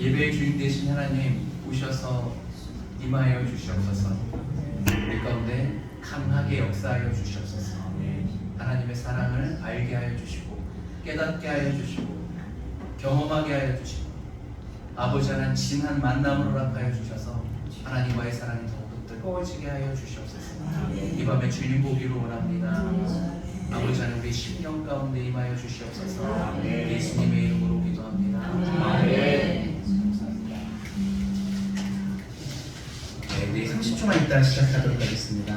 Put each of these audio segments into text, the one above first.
예배의 주인 되신 하나님 오셔서 임하여 주시옵소서. 우리 가운데 강하게 역사하여 주시옵소서. 하나님의 사랑을 알게 하여 주시고 깨닫게 하여 주시고 경험하게 하여 주시고 아버지 하나님 진한 만남을 허락하여 주셔서 하나님과의 사랑이 더욱 뜨거워지게 하여 주시옵소서. 이 밤에 주님 보기로 원합니다. 아버지 하나님 우리 심령 가운데 임하여 주시옵소서. 예수님의 이름으로 기도합니다. 네, 우리 30초만 있다 시작하도록 하겠습니다.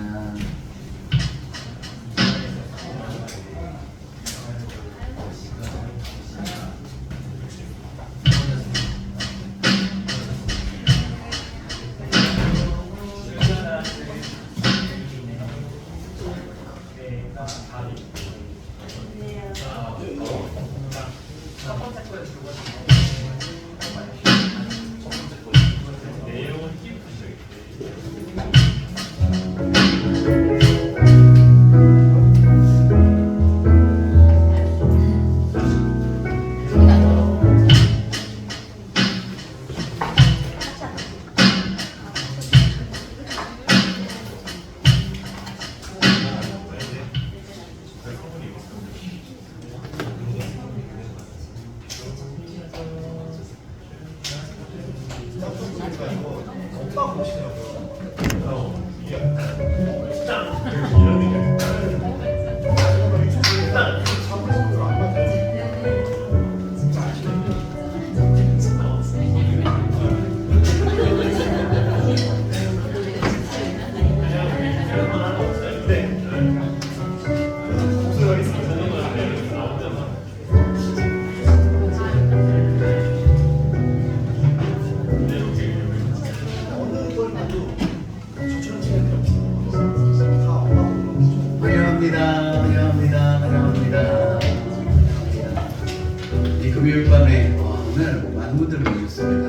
금요일 밤에 오늘 많은 분들 모였습니다.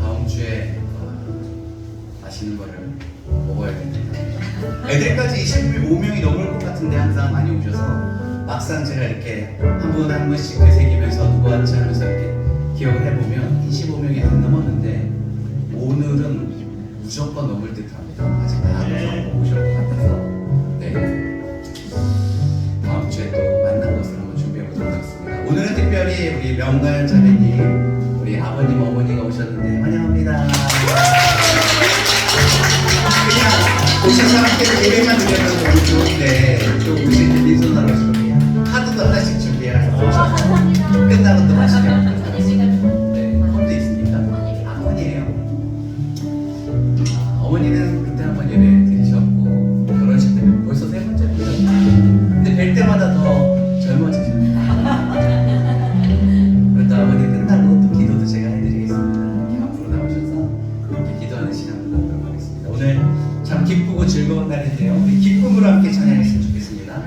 다음 주에 맛있는 거를 먹어야 됩니다. 애들까지 25명이 넘을 것 같은데 항상 많이 오셔서 막상 제가 이렇게 한 분 한 분씩 되새기면서 누구 왔지 하면서 이렇게 기억을 해보면 25명이 안 넘었는데 오늘은 무조건 넘을 듯 합니다. 아직 다 오실 것 같아서 네, 다음 주에 또 만난 것을 한번 준비해 보도록 하겠습니다. 오늘은 특별히 우리 명가연 자매님, 우리 아버님, 어머니가 오셨는데 환영합니다. 그냥 오셔서 함께 예배만 드려도 너무 좋은데 또 오실 때 민소나 오시면 카드도 하나씩 준비해서 끝나고 또 맛있게 먹도록 하겠습니다. 네, 컵도 있습니다. 아버님이에요. 어머니는 그때 한번 예배 드리셨고 결혼식 때문에 벌써 세 번째 보셨어요. 근데 뵐 때마다 더 젊어지십니다. 그렇다 아버님 끝나고 또 기도도 제가 해드리겠습니다. 이렇게 앞으로 나오셔서 이렇게 기도하는 시간을 갖도록 하겠습니다. 오늘 참 기쁘고 즐거운 날인데요. 우리 기쁨으로 함께 찬양했으면 좋겠습니다.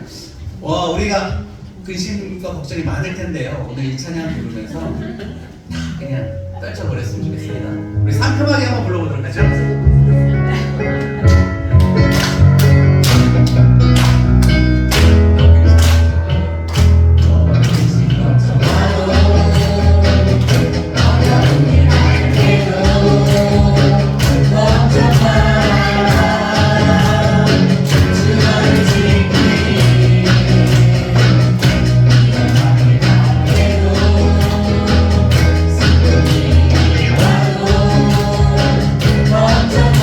우리가 근심과 걱정이 많을 텐데요. 오늘 이 찬양 부르면서 다 그냥 떨쳐버렸으면 좋겠습니다. 우리 상큼하게 한번 불러보도록 하죠. 먼저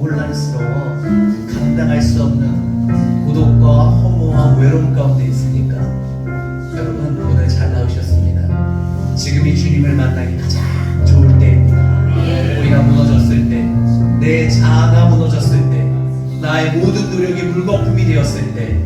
혼란스러워 감당할 수 없는 고독과 허무와 외로움 가운데 있으니까 여러분 오늘 잘 나오셨습니다. 지금이 주님을 만나기 가장 좋을 때입니다. 우리가 무너졌을 때, 내 자아가 무너졌을 때, 나의 모든 노력이 물거품이 되었을 때,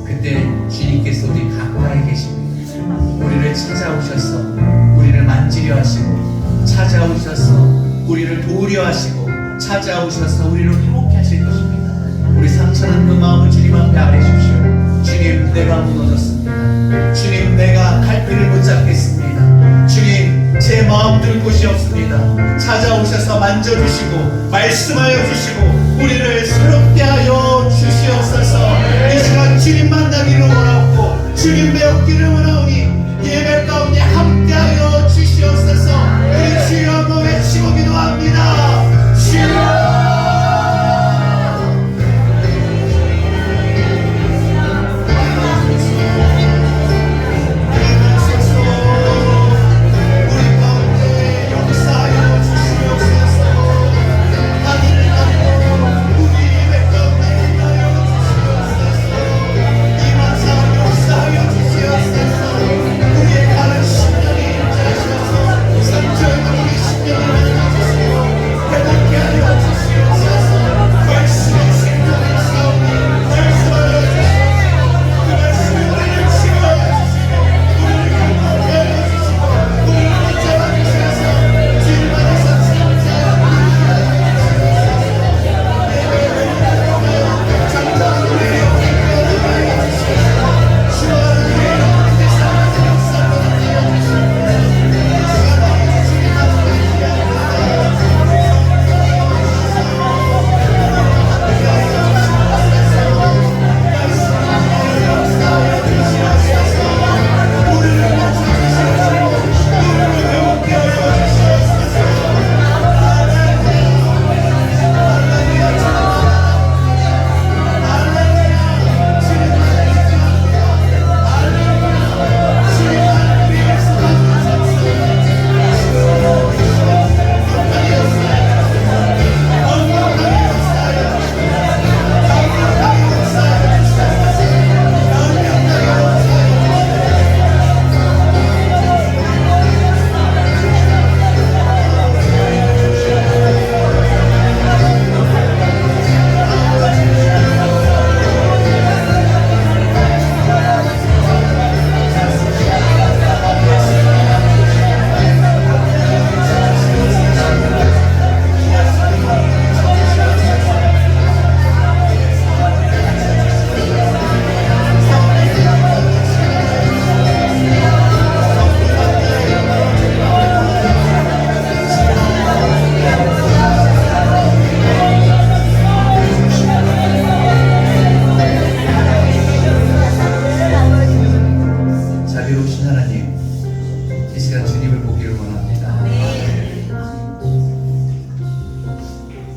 그때 주님께서 우리 가까이 계십니다. 우리를 찾아오셔서 우리를 만지려 하시고, 찾아오셔서 우리를 도우려 하시고, 찾아오셔서 우리를 회복해 하실 것입니다. 우리 상처난 그 마음을 주님 앞에 아뢰십시오. 주님, 내가 무너졌습니다. 주님, 내가 갈피를 못 잡겠습니다. 주님, 제 마음 들 곳이 없습니다. 찾아오셔서 만져주시고 말씀하여 주시고 우리를 새롭게 하여 주시옵소서. 이 시간 주님 만나기를 원하고 주님 배우기를 원하오니 예배 가운데 함께하여 주시옵소서. 우리 주여 한번 외치고 기도합니다. 주여,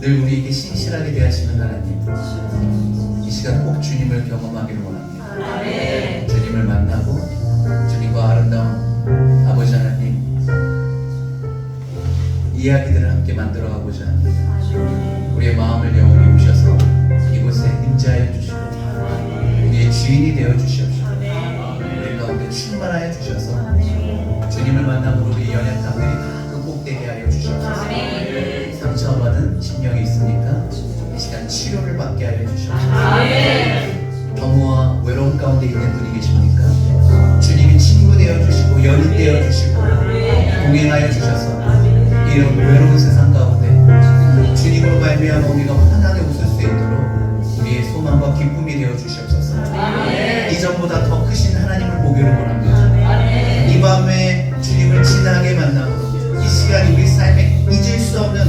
늘 우리에게 신실하게 대하시는 하나님, 이 시간 꼭 주님을 경험하기를 원합니다. 주님을 만나고 주님과 아름다운 아버지 하나님 이야기들을 함께 만들어가고자 합니다. 우리의 마음을 영원히 오셔서 이곳에 임재하여 주시고 우리의 주인이 되어 주시옵소서. 우리 가운데 충만하여 주셔서 주님을 만남으로 우리 연약함들이 다 극복되게 하여 주시옵소서. 상처받은 심령이 있으니까 이 시간 치료를 받게 하여 주시옵소서. 허무와 외로움 가운데 있는 분이 계십니까? 주님이 친구 되어 주시고 연인 되어 주시고 동행하여 주셔서 이런 외로운 세상 가운데 주님으로 말미암아 우리가 환하게 웃을 수 있도록 우리의 소망과 기쁨이 되어 주시옵소서. 이전보다 더 크신 하나님을 보기를 원합니다. 이 밤에 주님을 진하게 만남으로 이 시간이 우리 삶에 잊을 수 없는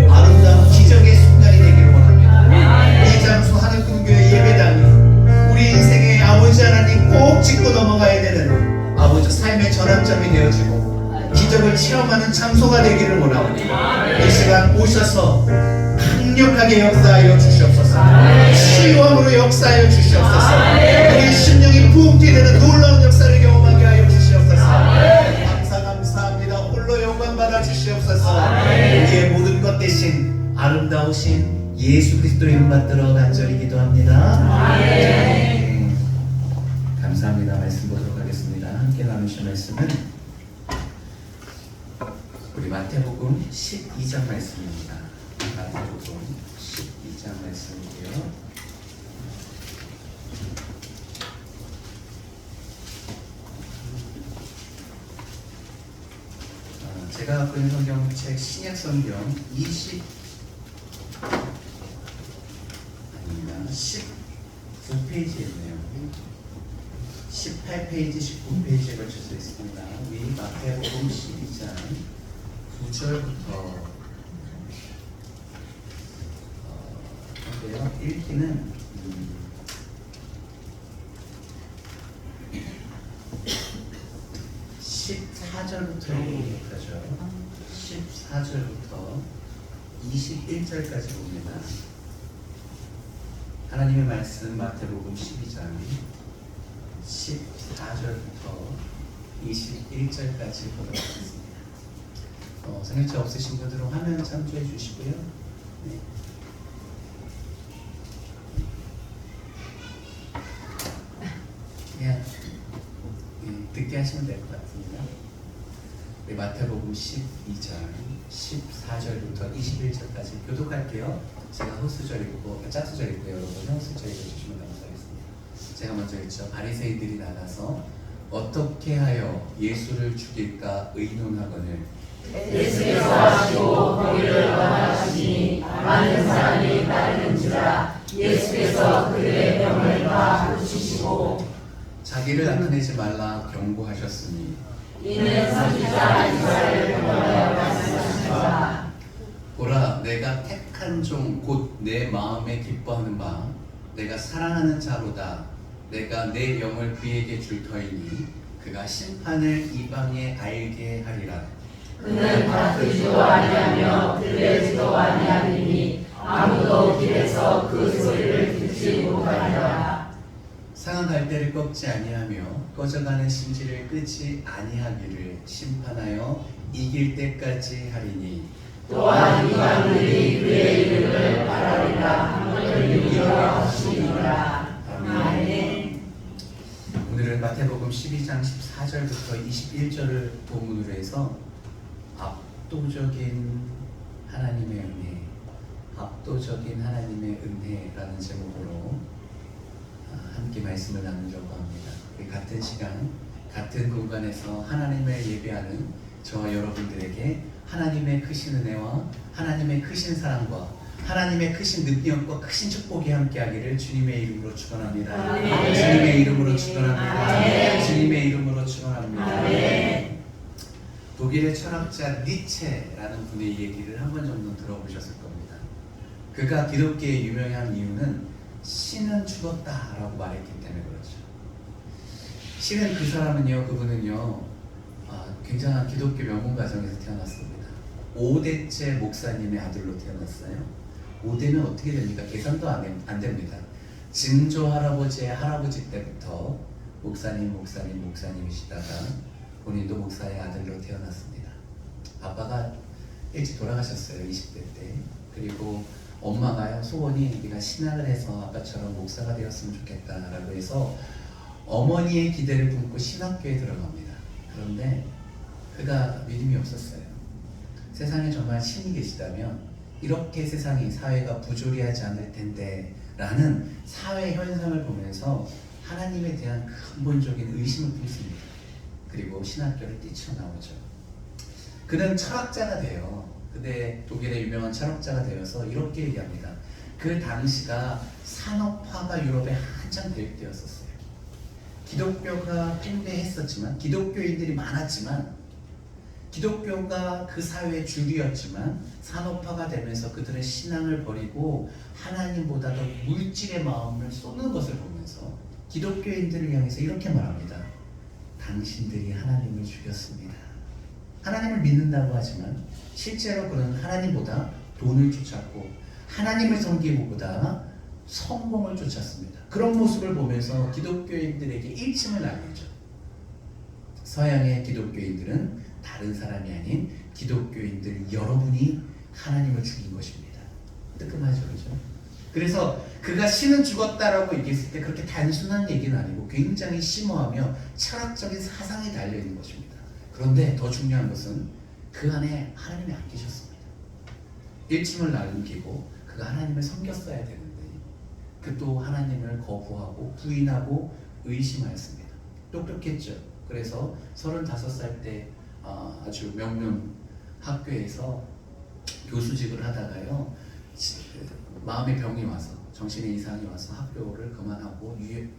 아름다운 기적의 순간이 되기를 원합니다. 이 장소 하늘꿈교회 예배당이 우리 인생의 아버지 하나님 꼭 짚고 넘어가야 되는 아버지 삶의 전환점이 되어지고 기적을 체험하는 장소가 되기를 원합니다. 이 시간 오셔서 강력하게 역사하여 주시옵소서. 치유함으로 역사하여 주시옵소서. 우리 심령이 부흥 뛰는 놀라운 역사를 경험하게 하여 주시옵소서. 감사합니다. 홀로 영광 받아 주시옵소서. 우리의 모든 것 대신 아름다우신 예수 그리스도 이름 받들어 간절히 기도합니다. 네. 감사합니다. 말씀 보도록 하겠습니다. 함께 나누실 말씀은 우리 마태복음 12장 말씀입니다. 마태복음 12장 말씀이고요. 제가 갖고 있는 성경책 신약성경 19페이지였네요. 18페이지, 19페이지에 걸쳐져 있습니다. 위 마태복음 12장 9절부터 읽기는 14절부터 읽도록 하죠. 14절부터 21절까지 봅니다. 하나님의 말씀 마태복음 12장 14절부터 21절까지 보도록 하겠습니다. 성경책 없으신 분들은 화면 참조해 주시고요. 네. 그냥 듣게 하시면 될 것 같습니다. 네, 마태복음 12장 14절부터 21절까지 교독할게요. 제가 헛수절 읽고 짝수절 읽고 여러분은 헛수절 읽어주시면 감사하겠습니다. 제가 먼저 읽죠. 바리새인들이 나가서 어떻게 하여 예수를 죽일까 의논하거늘 예수께서 하시고 거기를 떠나시니 많은 사람이 따르는지라. 예수께서 그들의 병을 다 고치시고 자기를 나타내지 말라 경고하셨으니 이는 선지자 이사야를 통하여 말씀하셨다. 보라 내가 택한 종 곧 내 마음에 기뻐하는 바 내가 사랑하는 자로다. 내가 내 영을 그에게 줄 터이니 그가 심판을 이방에 알게 하리라. 그는 다투지도 아니하며 들레지도 아니하리니 아무도 길에서 그 소리를 듣지 못하리라. 상한 갈대를 꺾지 아니하며 꺼져가는 심지를 끄지 아니하기를 심판하여 이길 때까지 하리니 또한 이방인들이 그의 이름을 바라리라 함을 이루어 하시니라. 아멘. 오늘은 마태복음 12장 14절부터 21절을 본문으로 해서 압도적인 하나님의 은혜, 압도적인 하나님의 은혜라는 제목으로 함께 말씀을 나누려고 합니다. 우리 같은 시간, 같은 공간에서 하나님을 예배하는 저와 여러분들에게 하나님의 크신 은혜와 하나님의 크신 사랑과 하나님의 크신 능력과 크신 축복이 함께하기를 주님의 이름으로 축원합니다. 아멘. 주님의 이름으로 축원합니다. 아멘. 주님의 이름으로 축원합니다. 아멘. 독일의 철학자 니체라는 분의 얘기를 한 번 정도 들어보셨을 겁니다. 그가 기독교에 유명한 이유는 신은 죽었다라고 말했기 때문에 그렇죠. 신은 그 사람은요, 그분은요, 굉장한 기독교 명문 가정에서 태어났습니다. 5대째 목사님의 아들로 태어났어요. 5대면 어떻게 됩니까? 계산도 안 됩니다. 증조 할아버지의 할아버지 때부터 목사님이시다가 본인도 목사의 아들로 태어났습니다. 아빠가 일찍 돌아가셨어요. 20대 때. 그리고 엄마가요, 소원이 네가 신학을 해서 아빠처럼 목사가 되었으면 좋겠다라고 해서 어머니의 기대를 품고 신학교에 들어갑니다. 그런데 그가 믿음이 없었어요. 세상에 정말 신이 계시다면 이렇게 세상이 사회가 부조리하지 않을 텐데 라는 사회 현상을 보면서 하나님에 대한 근본적인 의심을 품습니다. 그리고 신학교를 뛰쳐나오죠. 그는 철학자가 돼요. 근데 독일의 유명한 철학자가 되어서 이렇게 얘기합니다. 그 당시가 산업화가 유럽에 한창 될 때였었어요. 기독교가 팽배했었지만, 기독교인들이 많았지만, 기독교가 그 사회의 주류였지만 산업화가 되면서 그들의 신앙을 버리고 하나님보다 더 물질의 마음을 쏟는 것을 보면서 기독교인들을 향해서 이렇게 말합니다. 당신들이 하나님을 죽였습니다. 하나님을 믿는다고 하지만 실제로 그는 하나님보다 돈을 쫓았고 하나님을 섬기기보다 성공을 쫓았습니다. 그런 모습을 보면서 기독교인들에게 일침을 날리죠. 서양의 기독교인들은 다른 사람이 아닌 기독교인들 여러분이 하나님을 죽인 것입니다. 뜨끔하죠, 그렇죠? 그래서 그가 신은 죽었다라고 얘기했을 때 그렇게 단순한 얘기는 아니고 굉장히 심오하며 철학적인 사상이 달려있는 것입니다. 그런데 더 중요한 것은 그 안에 하나님이 안 계셨습니다. 일침을 남기고 그가 하나님을 섬겼어야 되는데 그 또 하나님을 거부하고 부인하고 의심하였습니다. 똑똑했죠. 그래서 35살 때 아주 명문 학교에서 교수직을 하다가요 마음의 병이 와서 정신의 이상이 와서 학교를 그만하고 이제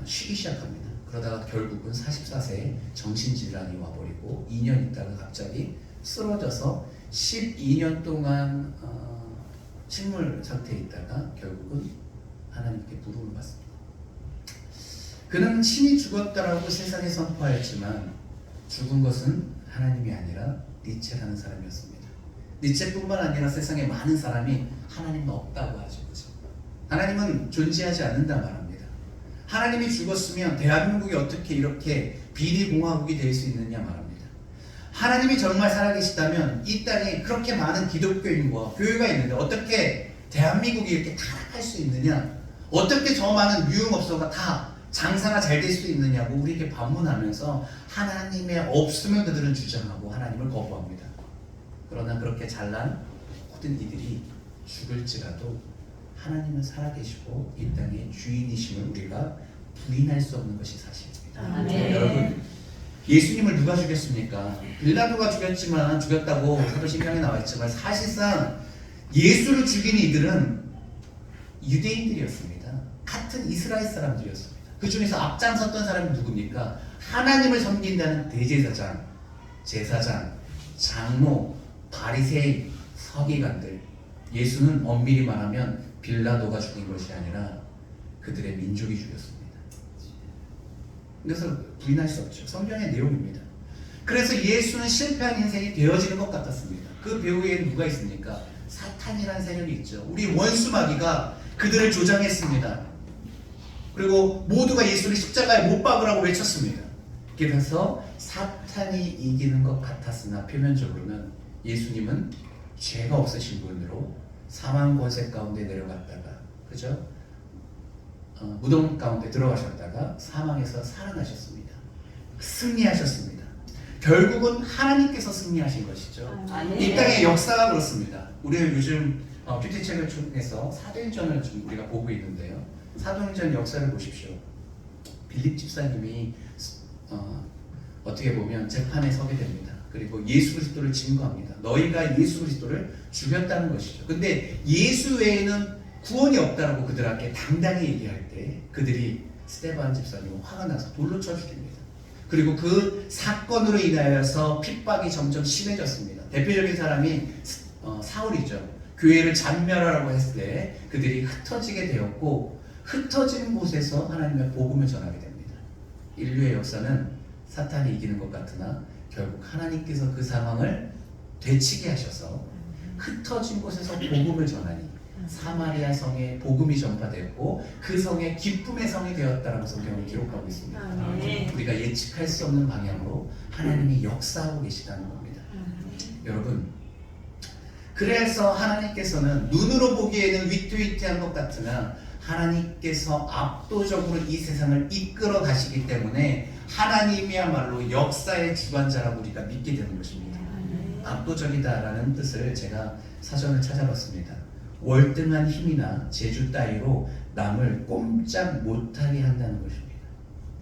쉬기 시작합니다. 그러다가 결국은 44세에 정신질환이 와버리고 2년 있다가 갑자기 쓰러져서 12년 동안 식물 상태에 있다가 결국은 하나님께 부름을 받습니다. 그는 신이 죽었다라고 세상에 선포하였지만 죽은 것은 하나님이 아니라 니체라는 사람이었습니다. 니체뿐만 아니라 세상에 많은 사람이 하나님은 없다고 하죠. 하나님은 존재하지 않는다 말합니다. 하나님이 죽었으면 대한민국이 어떻게 이렇게 비리공화국이 될 수 있느냐 말합니다. 하나님이 정말 살아계시다면 이 땅에 그렇게 많은 기독교인과 교회가 있는데 어떻게 대한민국이 이렇게 타락할 수 있느냐, 어떻게 저 많은 유흥업소가 다 장사가 잘 될 수 있느냐고 우리에게 반문하면서 하나님의 없음을 그들은 주장하고 하나님을 거부합니다. 그러나 그렇게 잘난 모든 이들이 죽을지라도 하나님은 살아계시고 이 땅의 주인이심을 우리가 부인할 수 없는 것이 사실입니다. 네. 여러분, 예수님을 누가 죽였습니까? 빌라도가 죽였다고 사도신경에 나와 있지만 사실상 예수를 죽인 이들은 유대인들이었습니다. 같은 이스라엘 사람들이었습니다. 그 중에서 앞장섰던 사람이 누굽니까? 하나님을 섬긴다는 대제사장, 제사장, 장로, 바리새인, 서기관들. 예수는 엄밀히 말하면 빌라도가 죽인 것이 아니라 그들의 민족이 죽였습니다. 그래서 부인할 수 없죠. 성경의 내용입니다. 그래서 예수는 실패한 인생이 되어지는 것 같았습니다. 그 배후에는 누가 있습니까? 사탄이라는 세력이 있죠. 우리 원수 마귀가 그들을 조장했습니다. 그리고 모두가 예수를 십자가에 못 박으라고 외쳤습니다. 그래서 사탄이 이기는 것 같았으나 표면적으로는 예수님은 죄가 없으신 분으로 사망 권세 가운데 내려갔다가, 그죠? 무덤 가운데 들어가셨다가 사망에서 살아나셨습니다. 승리하셨습니다. 결국은 하나님께서 승리하신 것이죠. 이 땅의 역사가 그렇습니다. 우리는 요즘 큐티책을 통해서 사도행전을 좀 우리가 보고 있는데요. 사도행전 역사를 보십시오. 빌립 집사님이 어떻게 보면 재판에 서게 됩니다. 그리고 예수 그리스도를 증거합니다. 너희가 예수 그리스도를 죽였다는 것이죠. 근데 예수 외에는 구원이 없다라고 그들에게 당당히 얘기할 때 그들이 스데반 집사님을 화가 나서 돌로 쳐 죽입니다. 그리고 그 사건으로 인하여서 핍박이 점점 심해졌습니다. 대표적인 사람이 사울이죠. 교회를 잔멸하라고 했을 때 그들이 흩어지게 되었고 흩어진 곳에서 하나님의 복음을 전하게 됩니다. 인류의 역사는 사탄이 이기는 것 같으나 결국 하나님께서 그 상황을 되치게 하셔서 흩어진 곳에서 복음을 전하니 사마리아 성에 복음이 전파되었고 그 성에 기쁨의 성이 되었다라고 성경을 기록하고 있습니다. 우리가 예측할 수 없는 방향으로 하나님이 역사하고 계시다는 겁니다. 여러분, 그래서 하나님께서는 눈으로 보기에는 위태위태한 것 같으나 하나님께서 압도적으로 이 세상을 이끌어 가시기 때문에 하나님이야말로 역사의 주관자라고 우리가 믿게 되는 것입니다. 압도적이다라는 뜻을 제가 사전을 찾아봤습니다. 월등한 힘이나 재주 따위로 남을 꼼짝 못하게 한다는 것입니다.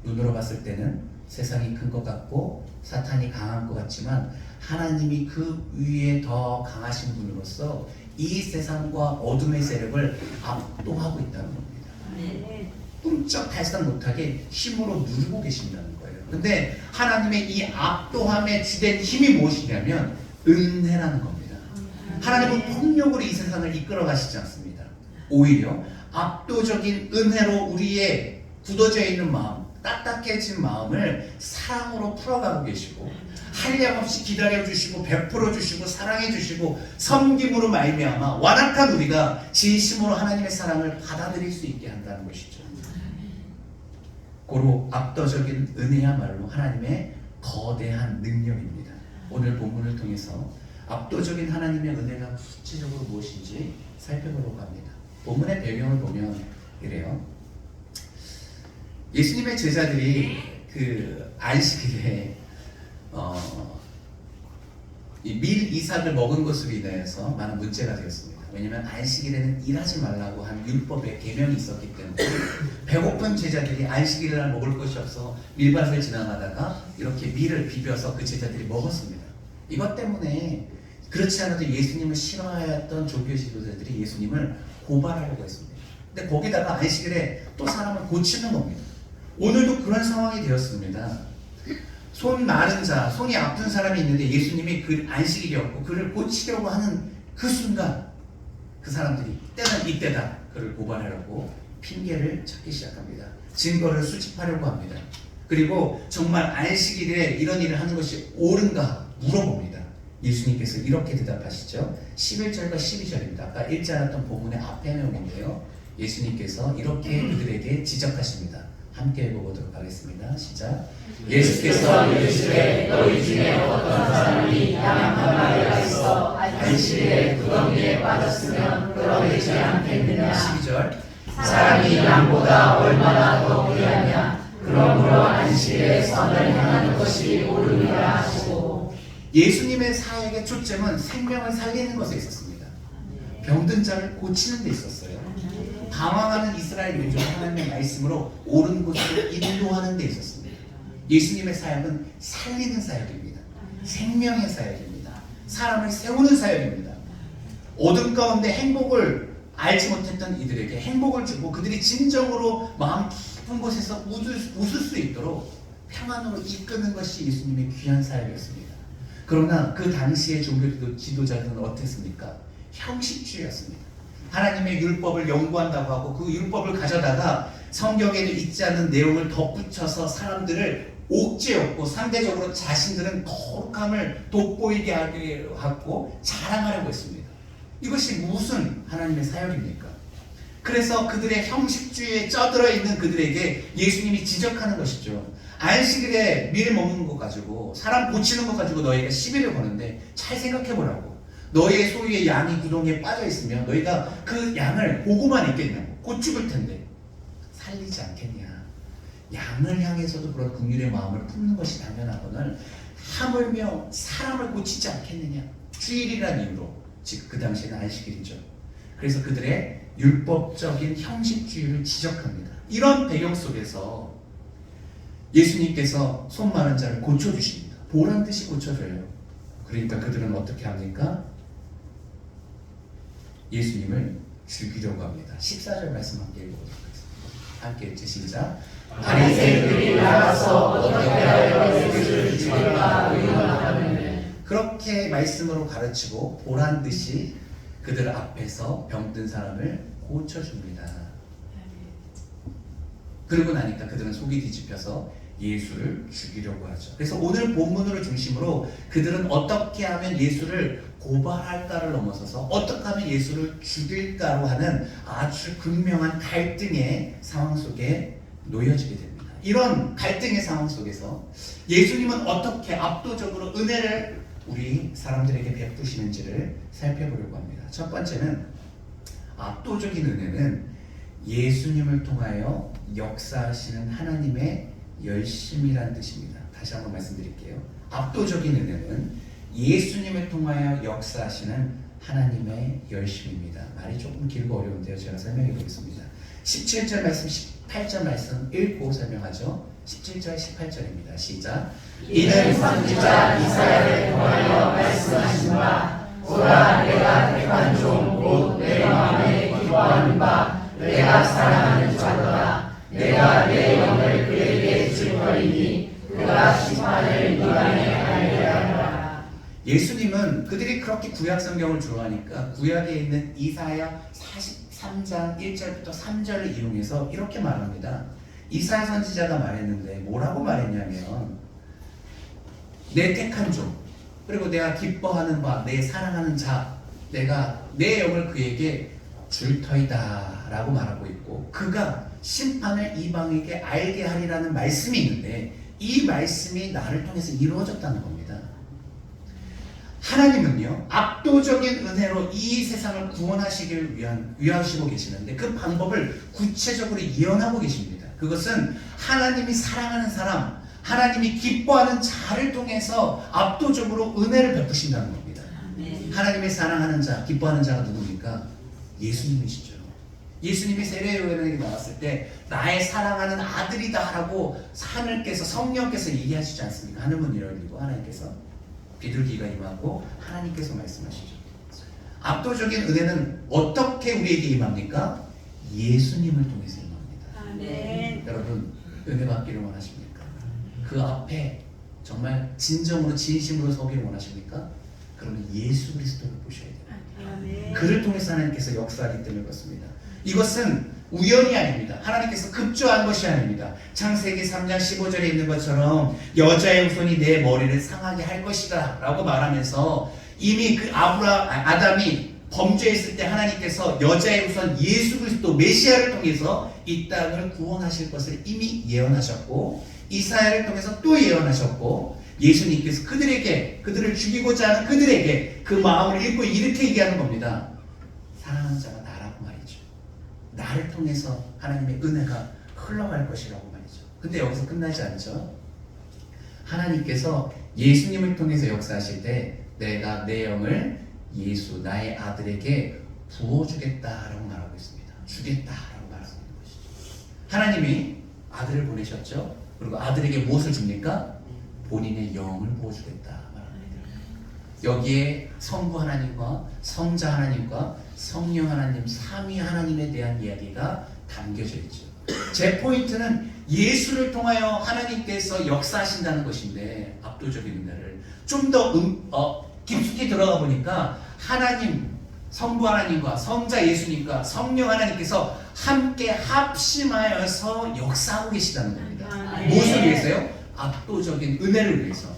눈으로 봤을 때는 세상이 큰 것 같고 사탄이 강한 것 같지만 하나님이 그 위에 더 강하신 분으로서 이 세상과 어둠의 세력을 압도하고 있다는 겁니다. 꿈쩍달싹 못하게 힘으로 누르고 계신다는 거예요. 근데 하나님의 이 압도함에 주된 힘이 무엇이냐면 은혜라는 겁니다. 하나님은 폭력으로 이 세상을 이끌어 가시지 않습니다. 오히려 압도적인 은혜로 우리의 굳어져 있는 마음, 딱딱해진 마음을 사랑으로 풀어가고 계시고 한량없이 기다려주시고 베풀어주시고 사랑해주시고 섬김으로 말미암아 완악한 우리가 진심으로 하나님의 사랑을 받아들일 수 있게 한다는 것이죠. 고로 압도적인 은혜야말로 하나님의 거대한 능력입니다. 오늘 본문을 통해서 압도적인 하나님의 은혜가 구체적으로 무엇인지 살펴보려고 합니다. 본문의 배경을 보면 이래요. 예수님의 제자들이 그 안식일에 이 밀 이삭을 먹은 것으로 인해서 많은 문제가 되었습니다. 왜냐하면 안식일에는 일하지 말라고 한 율법의 계명이 있었기 때문에 배고픈 제자들이 안식일을 날 먹을 것이 없어 밀밭을 지나가다가 이렇게 밀을 비벼서 그 제자들이 먹었습니다. 이것 때문에 그렇지 않아도 예수님을 싫어하였던 종교 지도자들이 예수님을 고발하려고 했습니다. 근데 거기다가 안식일에 또 사람을 고치는 겁니다. 오늘도 그런 상황이 되었습니다. 손 마른 자, 손이 아픈 사람이 있는데 예수님이 그 안식일이었고 그를 고치려고 하는 그 순간 그 사람들이 때는 이때다 그를 고발하려고 핑계를 찾기 시작합니다. 증거를 수집하려고 합니다. 그리고 정말 안식일에 이런 일을 하는 것이 옳은가 물어봅니다. 예수님께서 이렇게 대답하시죠. 11절과 12절입니다. 아까 읽지 않았던 본문의 앞에 내용인데요. 예수님께서 이렇게 그들에게 지적하십니다. 함께 읽어보도록 하겠습니다. 시작. 예수께서 이르시되 너희 중에 어떤 사람이 양 한 마리가 있어 안식일에 구덩이에 빠졌으면 끌어내지 않겠느냐. 12절. 사람이 양보다 얼마나 더 귀하냐. 그러므로 안식일에 선을 행하는 것이 옳으니라 하시고. 예수님의 사역의 초점은 생명을 살리는 것에 있었습니다. 병든 자를 고치는 데 있었어요. 방황하는 이스라엘 민족을 하나님의 말씀으로 옳은 곳으로 인도하는 데 있었습니다. 예수님의 사역은 살리는 사역입니다. 생명의 사역입니다. 사람을 세우는 사역입니다. 어둠 가운데 행복을 알지 못했던 이들에게 행복을 주고 그들이 진정으로 마음 깊은 곳에서 웃을 수 있도록 평안으로 이끄는 것이 예수님의 귀한 사역이었습니다. 그러나 그 당시의 종교 지도자들은 어땠습니까? 형식주의였습니다. 하나님의 율법을 연구한다고 하고 그 율법을 가져다가 성경에도 있지 않은 내용을 덧붙여서 사람들을 옥죄였고 상대적으로 자신들은 거룩함을 돋보이게 하고 자랑하려고 했습니다. 이것이 무슨 하나님의 사역입니까? 그래서 그들의 형식주의에 쩌들어 있는 그들에게 예수님이 지적하는 것이죠. 안식일에 밀 먹는 것 가지고 사람 고치는 것 가지고 너희가 시비를 거는데 잘 생각해 보라고. 너희의 소유의 양이 구덩이에 빠져 있으면 너희가 그 양을 보고만 있겠냐고. 곧 죽을 텐데 살리지 않겠냐. 양을 향해서도 그런 긍휼의 마음을 품는 것이 당연하거늘 하물며 사람을 고치지 않겠느냐. 주일이라는 이유로, 즉 그 당시에는 안식일이죠. 그래서 그들의 율법적인 형식주의를 지적합니다. 이런 배경 속에서 예수님께서 손 마른 자를 고쳐주십니다. 보란 듯이 고쳐줘요. 그러니까 그들은 어떻게 합니까? 예수님을 죽이려고 합니다. 14절 말씀 함께 읽어보도록 하겠습니다. 함께 읽지 시작. 바리새인들이 나가서 어떻게 하여 예수를 죽일까 의논하더니. 그렇게 말씀으로 가르치고 보란 듯이 그들 앞에서 병든 사람을 고쳐줍니다. 그러고 나니까 그들은 속이 뒤집혀서 예수를 죽이려고 하죠. 그래서 오늘 본문을 중심으로 그들은 어떻게 하면 예수를 고발할까를 넘어서서 어떻게 하면 예수를 죽일까로 하는 아주 극명한 갈등의 상황 속에 놓여지게 됩니다. 이런 갈등의 상황 속에서 예수님은 어떻게 압도적으로 은혜를 우리 사람들에게 베푸시는지를 살펴보려고 합니다. 첫 번째는 압도적인 은혜는 예수님을 통하여 역사하시는 하나님의 열심이라는 뜻입니다. 다시 한번 말씀드릴게요. 압도적인 은혜는 예수님을 통하여 역사하시는 하나님의 열심입니다. 말이 조금 길고 어려운데요. 제가 설명해 보겠습니다. 17절 말씀, 18절 말씀 읽고 설명하죠. 17절, 18절입니다. 시작. 이는 선지자 이사야를 통하여 말씀하신 바 보라 내가 택한 종 곧 내 마음에 기뻐하는 바 내가 사랑하는 자로다. 내가 내 영을 그에게 줄 터이니 그가 심판을 미간에 알게 하리라. 예수님은 그들이 그렇게 구약 성경을 좋아하니까 구약에 있는 이사야 43장 1절부터 3절을 이용해서 이렇게 말합니다. 이사야 선지자가 말했는데 뭐라고 말했냐면 내 택한 종 그리고 내가 기뻐하는 바 내 사랑하는 자 내가 내 영을 그에게 줄 터이다 라고 말하고 있고 그가 심판을 이방에게 알게 하리라는 말씀이 있는데 이 말씀이 나를 통해서 이루어졌다는 겁니다. 하나님은요 압도적인 은혜로 이 세상을 구원하시길 위하시고 계시는데 그 방법을 구체적으로 예언하고 계십니다. 그것은 하나님이 사랑하는 사람, 하나님이 기뻐하는 자를 통해서 압도적으로 은혜를 베푸신다는 겁니다. 하나님의 사랑하는 자, 기뻐하는 자가 누굽니까? 예수님이시죠. 예수님이 세례요한에게 나왔을 때 나의 사랑하는 아들이다 라고 하늘께서 성령께서 얘기하시지 않습니까? 하늘문 열리고 하나님께서 비둘기가 임하고 하나님께서 말씀하시죠. 압도적인 은혜는 어떻게 우리에게 임합니까? 예수님을 통해서 임합니다. 여러분 은혜 받기를 원하십니까? 그 앞에 정말 진정으로 진심으로 서기를 원하십니까? 그러면 예수 그리스도를 보셔야 돼요. 그를 통해서 하나님께서 역사하기 때문에 그렇습니다. 이것은 우연이 아닙니다. 하나님께서 급조한 것이 아닙니다. 창세기 3장 15절에 있는 것처럼 여자의 후손이 내 머리를 상하게 할 것이다 라고 말하면서 이미 그 아담이 범죄했을 때 하나님께서 여자의 후손 예수 그리스도 메시아를 통해서 이 땅을 구원하실 것을 이미 예언하셨고 이사야를 통해서 또 예언하셨고 예수님께서 그들을 죽이고자 하는 그들에게 그 마음을 읽고 이렇게 얘기하는 겁니다. 사랑하는 자가 나라고 말이죠. 나를 통해서 하나님의 은혜가 흘러갈 것이라고 말이죠. 근데 여기서 끝나지 않죠. 하나님께서 예수님을 통해서 역사하실 때 내가 내 영을 예수 나의 아들에게 부어주겠다라고 말하고 있습니다. 주겠다라고 말하고 있는 것이죠. 하나님이 아들을 보내셨죠. 그리고 아들에게 무엇을 줍니까? 본인의 영을 부어주겠다 말합니다. 여기에 성부 하나님과 성자 하나님과 성령 하나님 삼위 하나님에 대한 이야기가 담겨져 있죠. 제 포인트는 예수를 통하여 하나님께서 역사하신다는 것인데 압도적인 은혜를 좀 더 깊숙이 들어가 보니까 하나님 성부 하나님과 성자 예수님과 성령 하나님께서 함께 합심하여서 역사하고 계시다는 겁니다. 무엇을 위해서요? 압도적인 은혜를 위해서.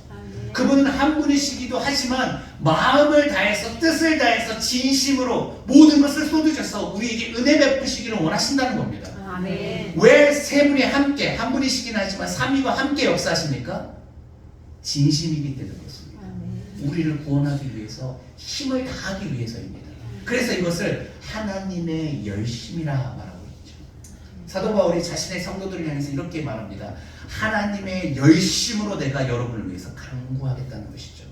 그분은 한 분이시기도 하지만 마음을 다해서 뜻을 다해서 진심으로 모든 것을 쏟으셔서 우리에게 은혜 베푸시기를 원하신다는 겁니다. 왜 세 분이 함께 한 분이시긴 하지만 삼위가 함께 역사하십니까? 진심이기 때문에 그렇습니다. 우리를 구원하기 위해서 힘을 다하기 위해서입니다. 그래서 이것을 하나님의 열심이라 말하고 있죠. 사도 바울이 자신의 성도들을 향해서 이렇게 말합니다. 하나님의 열심으로 내가 여러분을 위해서 간구하겠다는 것이죠.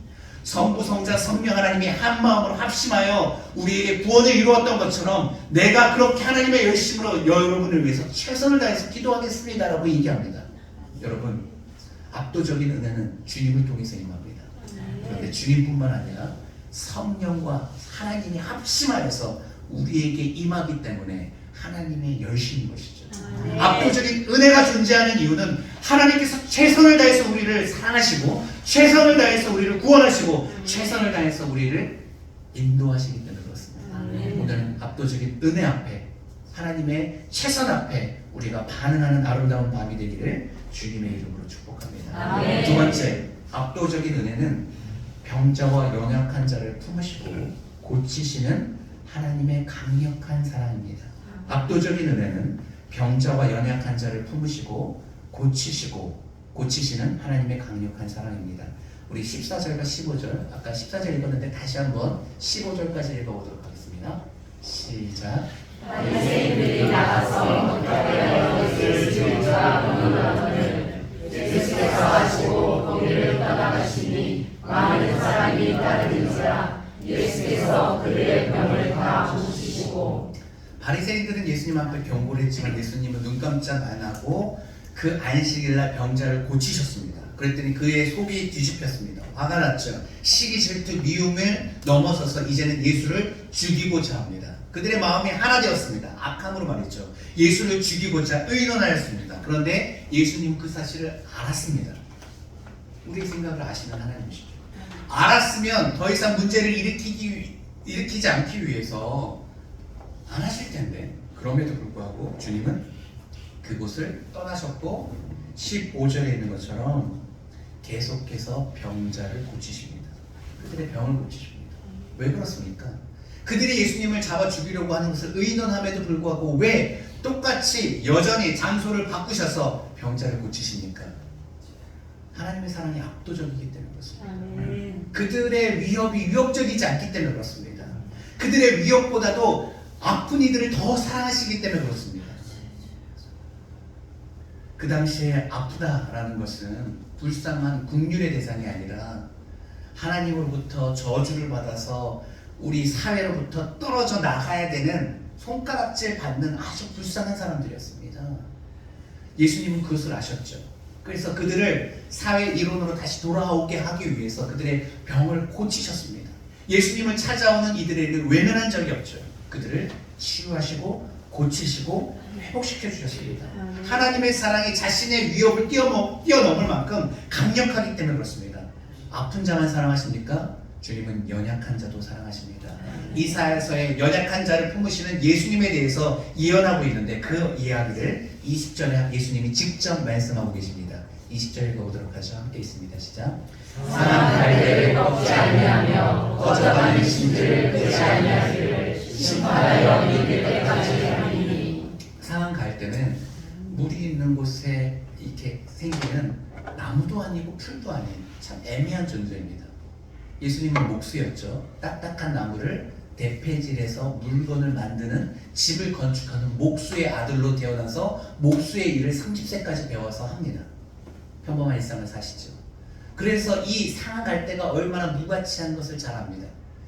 성부, 성자, 성령 하나님이 한 마음으로 합심하여 우리에게 구원을 이루었던 것처럼 내가 그렇게 하나님의 열심으로 여러분을 위해서 최선을 다해서 기도하겠습니다라고 얘기합니다. 여러분 압도적인 은혜는 주님을 통해서 임합니다. 그런데 주님뿐만 아니라 성령과 하나님이 합심하여서 우리에게 임하기 때문에 하나님의 열심인 것이죠. 압도적인 은혜가 존재하는 이유는 하나님께서 최선을 다해서 우리를 사랑하시고 최선을 다해서 우리를 구원하시고 최선을 다해서 우리를 인도하시기 때문에 그렇습니다. 오늘은 압도적인 은혜 앞에 하나님의 최선 앞에 우리가 반응하는 아름다운 밤이 되기를 주님의 이름으로 축복합니다. 두 번째, 압도적인 은혜는 병자와 연약한 자를 품으시고 고치시는 하나님의 강력한 사랑입니다. 압도적인 은혜는 병자와 연약한 자를 품으시고 고치시는 하나님의 강력한 사랑입니다. 우리 14절과 15절, 아까 14절 읽었는데 다시 한번 15절까지 읽어보도록 하겠습니다. 시작. 바리새인들이 나가서 것을 주자 공유하거늘 예수께서 하시고 거기를 떠나가시니 많은 사람이 따르는지라 예수께서 그들의 병을 다 고치시고. 바리새인들은 예수님 앞에 경고를 했지만 예수님은 눈 깜짝 안 하고 그 안식일날 병자를 고치셨습니다. 그랬더니 그의 속이 뒤집혔습니다. 화가 났죠. 시기, 질투, 미움을 넘어서서 이제는 예수를 죽이고자 합니다. 그들의 마음이 하나 되었습니다. 악함으로 말이죠. 예수를 죽이고자 의논하였습니다. 그런데 예수님은 그 사실을 알았습니다. 우리의 생각을 아시는 하나님이시죠. 알았으면 더 이상 문제를 일으키지 않기 위해서 안 하실 텐데 그럼에도 불구하고 주님은 그곳을 떠나셨고 15절에 있는 것처럼 계속해서 병자를 고치십니다. 그들의 병을 고치십니다. 왜 그렇습니까? 그들이 예수님을 잡아 죽이려고 하는 것을 의논함에도 불구하고 왜 똑같이 여전히 장소를 바꾸셔서 병자를 고치십니까? 하나님의 사랑이 압도적이기 때문에 그렇습니다. 아멘. 그들의 위협이 위협적이지 않기 때문에 그렇습니다. 그들의 위협보다도 아픈 이들을 더 사랑하시기 때문에 그렇습니다. 그 당시에 아프다라는 것은 불쌍한 국률의 대상이 아니라 하나님으로부터 저주를 받아서 우리 사회로부터 떨어져 나가야 되는 손가락질 받는 아주 불쌍한 사람들이었습니다. 예수님은 그것을 아셨죠. 그래서 그들을 사회 일원으로 다시 돌아오게 하기 위해서 그들의 병을 고치셨습니다. 예수님을 찾아오는 이들에게 외면한 적이 없죠. 그들을 치유하시고 고치시고 회복시켜 주셨습니다. 하나님의 사랑이 자신의 위협을 뛰어넘을 만큼 강력하기 때문에 그렇습니다. 아픈 자만 사랑하십니까? 주님은 연약한 자도 사랑하십니다. 이사야서의 연약한 자를 품으시는 예수님에 대해서 예언하고 있는데 그 이야기를 20절에 예수님이 직접 말씀하고 계십니다. 20절 읽어보도록 하죠. 함께 있습니다. 시작. 상한 갈대를 꺾지 아니하며 꺼져가는 심지를 끄지 아니하기를 심판하여 이를 때까지 하리니. 상한 갈대는 물이 있는 곳에 이렇게 생기는 나무도 아니고 풀도 아닌 참 애매한 존재입니다. 예수님은 목수였죠. 딱딱한 나무를 대패질해서 물건을 만드는 집을 건축하는 목수의 아들로 태어나서 목수의 일을 30세까지 배워서 합니다. 평범한 일상을 사시죠. 그래서 이 상한 갈대가 얼마나 무가치한 것을 잘 압니다.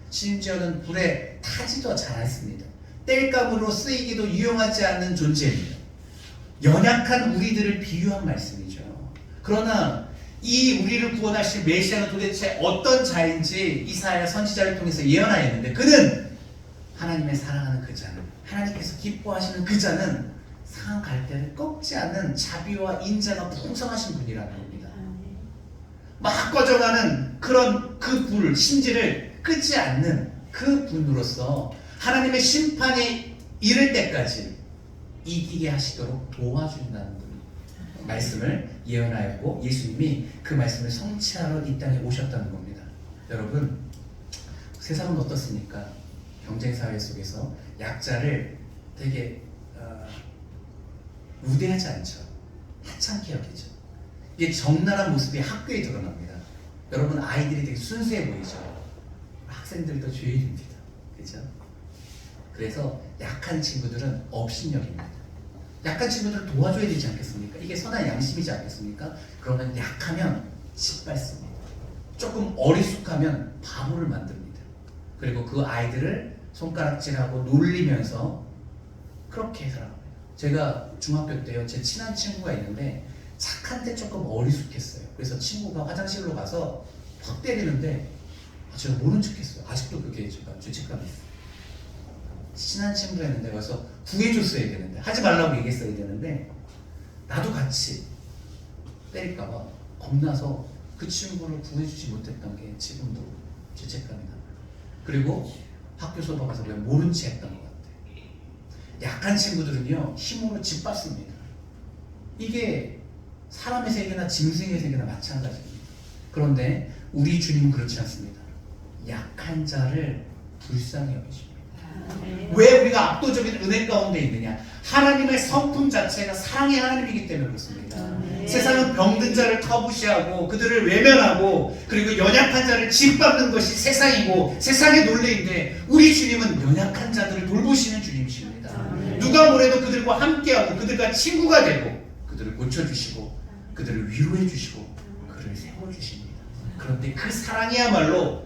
심지어는 불에 타지도 잘 않습니다. 땔감으로 쓰이기도 유용하지 않는 존재입니다. 연약한 우리들을 비유한 말씀이죠. 그러나 이 우리를 구원하실 메시아는 도대체 어떤 자인지 이사야 선지자를 통해서 예언하였는데 그는 하나님의 사랑하는 그 자는 하나님께서 기뻐하시는 그 자는 상한 갈대를 꺾지 않는 자비와 인자가 풍성하신 분이라는 겁니다. 막 꺼져가는 그런 그 불, 심지를 끄지 않는 그 분으로서 하나님의 심판이 이를 때까지 이기게 하시도록 도와준다는 분 말씀을 예언하였고 예수님이 그 말씀을 성취하러 이 땅에 오셨다는 겁니다. 여러분, 세상은 어떻습니까? 경쟁사회 속에서 약자를 되게 우대하지 않죠. 하찮게 여기죠. 이게 적나라한 모습이 학교에 드러납니다. 여러분, 아이들이 되게 순수해 보이죠. 학생들도 죄인입니다. 그렇죠? 그래서 약한 친구들은 업신여깁니다. 약한 친구들을 도와줘야 되지 않겠습니까? 이게 선한 양심이지 않겠습니까? 그러면 약하면 짓밟습니다. 조금 어리숙하면 바보를 만듭니다. 그리고 그 아이들을 손가락질하고 놀리면서 그렇게 살아갑니다. 제가 중학교 때요, 제 친한 친구가 있는데 착한데 조금 어리숙했어요. 그래서 친구가 화장실로 가서 팍 때리는데 제가 모른 척했어요. 아직도 그게 제가 죄책감이 있어요. 친한 친구였는데 가서 구해줬어야 되는데 하지 말라고 얘기했어야 되는데 나도 같이 때릴까봐 겁나서 그 친구를 구해주지 못했던 게 지금도 죄책감이 나요. 그리고 학교 수업 가서 그냥 모른 채 했던 것 같아요. 약한 친구들은요 힘으로 짓밟습니다. 이게 사람의 세계나 짐승의 세계나 마찬가지입니다. 그런데 우리 주님은 그렇지 않습니다. 약한 자를 불쌍히 여기십니다. 왜 우리가 압도적인 은혜 가운데 있느냐? 하나님의 성품 자체가 사랑의 하나님이기 때문에 그렇습니다. 세상은 병든 자를 터부시하고 그들을 외면하고 그리고 연약한 자를 짓밟는 것이 세상이고 세상의 논리인데 우리 주님은 연약한 자들을 돌보시는 주님이십니다. 누가 뭐래도 그들과 함께하고 그들과 친구가 되고 그들을 고쳐주시고 그들을 위로해주시고 그를 세워주십니다. 그런데 그 사랑이야말로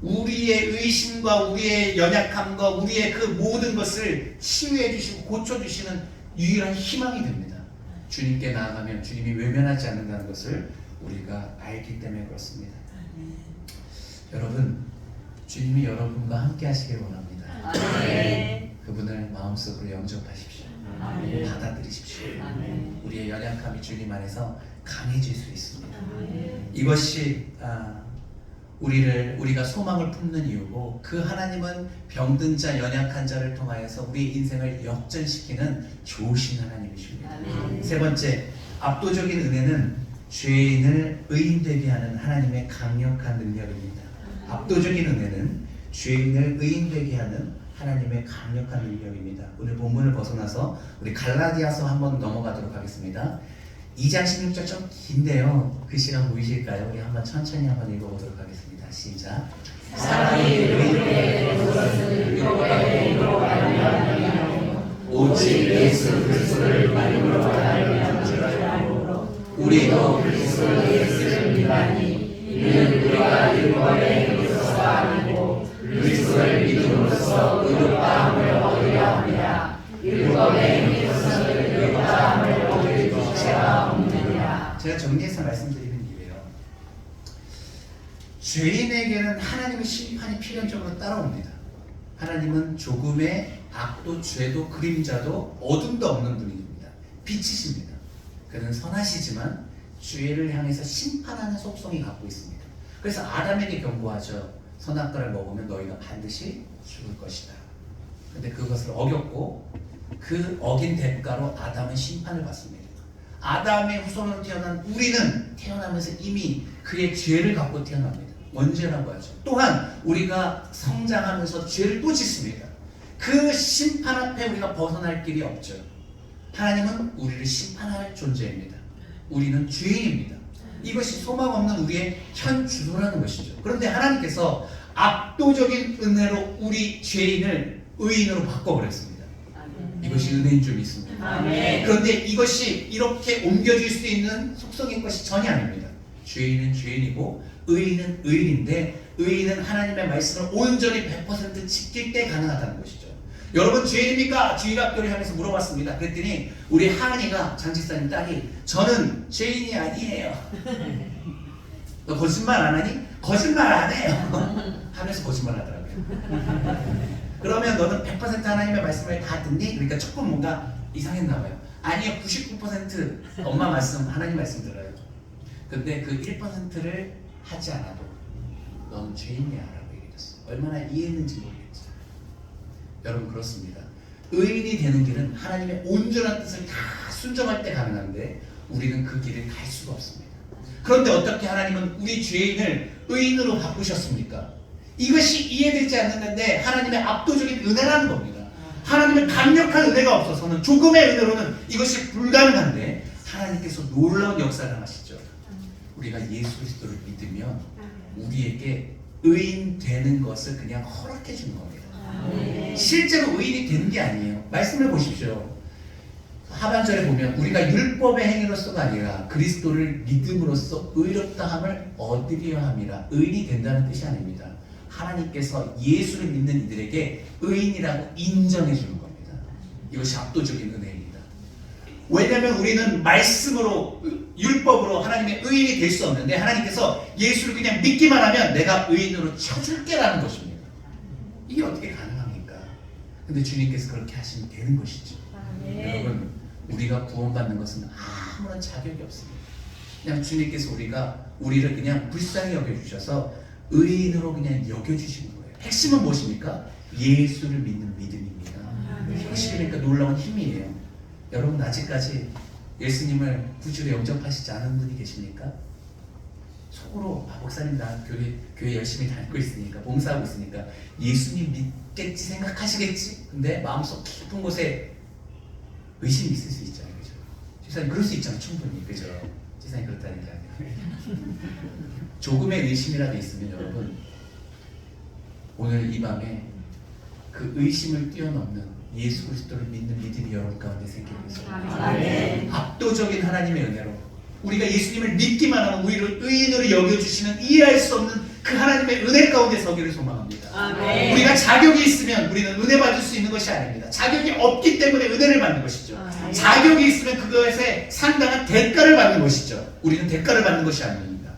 우리의 의심과 우리의 연약함과 우리의 그 모든 것을 치유해 주시고 고쳐 주시는 유일한 희망이 됩니다. 주님께 나아가면 주님이 외면하지 않는다는 것을 우리가 알기 때문에 그렇습니다. 여러분, 주님이 여러분과 함께 하시길 원합니다. 그분을 마음속으로 영접하십시오. 받아들이십시오. 우리의 연약함이 주님 안에서 강해질 수 있습니다. 이것이 우리가 소망을 품는 이유고 그 하나님은 병든 자, 연약한 자를 통하여서 우리의 인생을 역전시키는 좋으신 하나님이십니다. 세 번째, 압도적인 은혜는 죄인을 의인되게 하는 하나님의 강력한 능력입니다. 압도적인 은혜는 죄인을 의인되게 하는 하나님의 강력한 능력입니다. 오늘 본문을 벗어나서 우리 갈라디아서 한번 넘어가도록 하겠습니다. 2장 16절 좀 긴데요. 그 시간 보이실까요? 우리 한번 천천히 한번 읽어보도록 하겠습니다. 시작. 사랑이 우리에게 그것을 율법의 힘으로 알려하느냐 오직 예수 그리스도를 믿음으로 알려하느니라. 우리도 그리스도 예수를 믿나니 이는 우리가 율법의 힘으로서 아니고 그리스도를 믿음으로써 의롭다함을 얻으려 합니다. 율법의 힘으로서는 의롭다함을 얻을 주체가 없느니라. 제가 정리해서 말씀드리는 이유예요. 죄인에게는 하나님의 심판이 필연적으로 따라옵니다. 하나님은 조금의 악도 죄도 그림자도 어둠도 없는 분입니다. 빛이십니다. 그는 선하시지만 죄를 향해서 심판하는 속성이 갖고 있습니다. 그래서 아담에게 경고하죠. 선악과를 먹으면 너희가 반드시 죽을 것이다. 근데 그것을 어겼고 그 어긴 대가로 아담은 심판을 받습니다. 아담의 후손으로 태어난 우리는 태어나면서 이미 그의 죄를 갖고 태어납니다. 원죄라고 하죠. 또한 우리가 성장하면서 죄를 또 짓습니다. 그 심판 앞에 우리가 벗어날 길이 없죠. 하나님은 우리를 심판할 존재입니다. 우리는 죄인입니다. 이것이 소망 없는 우리의 현 주소라는 것이죠. 그런데 하나님께서 압도적인 은혜로 우리 죄인을 의인으로 바꿔버렸습니다. 이것이 은혜인 줄 믿습니다. 아멘. 그런데 이것이 이렇게 옮겨질 수 있는 속성인 것이 전혀 아닙니다. 죄인은 죄인이고 의인은 의인인데 의인은 하나님의 말씀을 온전히 100% 지킬 때 가능하다는 것이죠. 여러분 죄인입니까? 주일학교를 향해서 물어봤습니다. 그랬더니 우리 하은이가 장집사님 딸이 저는 죄인이 아니에요. 너 거짓말 안 하니? 거짓말 안 해요. 하면서 거짓말 하더라고요. 그러면 너는 100% 하나님의 말씀을 다 듣니? 그러니까 조금 뭔가 이상했나 봐요. 아니요, 99% 엄마 말씀, 하나님 말씀 들어요. 근데 그 1%를 하지 않아도 넌 죄인이야 라고 얘기했어요. 얼마나 이해했는지 모르겠죠. 여러분 그렇습니다. 의인이 되는 길은 하나님의 온전한 뜻을 다 순종할 때 가능한데 우리는 그 길을 갈 수가 없습니다. 그런데 어떻게 하나님은 우리 죄인을 의인으로 바꾸셨습니까? 이것이 이해되지 않는데 하나님의 압도적인 은혜라는 겁니다. 하나님의 강력한 은혜가 없어서는 조금의 은혜로는 이것이 불가능한데 하나님께서 놀라운 역사를 하시죠. 우리가 예수 그리스도를 믿으면 우리에게 의인 되는 것을 그냥 허락해 주는 겁니다. 실제로 의인이 되는 게 아니에요. 말씀을 보십시오. 하반절에 보면 우리가 율법의 행위로서가 아니라 그리스도를 믿음으로써 의롭다함을 얻으려 함이라. 의인이 된다는 뜻이 아닙니다. 하나님께서 예수를 믿는 이들에게 의인이라고 인정해 주는 겁니다. 이것이 압도적인 은혜입니다. 왜냐하면 우리는 말씀으로 율법으로 하나님의 의인이 될 수 없는데 하나님께서 예수를 그냥 믿기만 하면 내가 의인으로 쳐줄게라는 것입니다. 이게 어떻게 가능합니까? 근데 주님께서 그렇게 하시면 되는 것이죠. 여러분 우리가 구원받는 것은 아무런 자격이 없습니다. 그냥 주님께서 우리를 그냥 불쌍히 여겨주셔서 의인으로 그냥 여겨주시는 거예요. 핵심은 무엇입니까? 예수를 믿는 믿음입니다. 이것이 그러니까 놀라운 힘이에요. 여러분 아직까지 예수님을 구주로 영접하시지 않은 분이 계십니까? 속으로 목사님 나 교회 열심히 다니고 있으니까 봉사하고 있으니까 예수님 믿겠지 생각하시겠지. 근데 마음속 깊은 곳에 의심이 있을 수 있잖아요, 그죠? 지사님 그럴 수 있잖아요, 충분히, 그죠? 지사님 그렇다니까요. 조금의 의심이라도 있으면 여러분 오늘 이 밤에 그 의심을 뛰어넘는 예수 그리스도를 믿는 믿음이 여러분 가운데 생기게 해서 압도적인 하나님의 은혜로 우리가 예수님을 믿기만 하면 우리를 의인으로 여겨주시는 이해할 수 없는 그 하나님의 은혜 가운데 서기를 소망합니다. 아멘. 우리가 자격이 있으면 우리는 은혜 받을 수 있는 것이 아닙니다. 자격이 없기 때문에 은혜를 받는 것이죠. 아멘. 자격이 있으면 그것에 상당한 대가를 받는 것이죠. 우리는 대가를 받는 것이 아닙니다.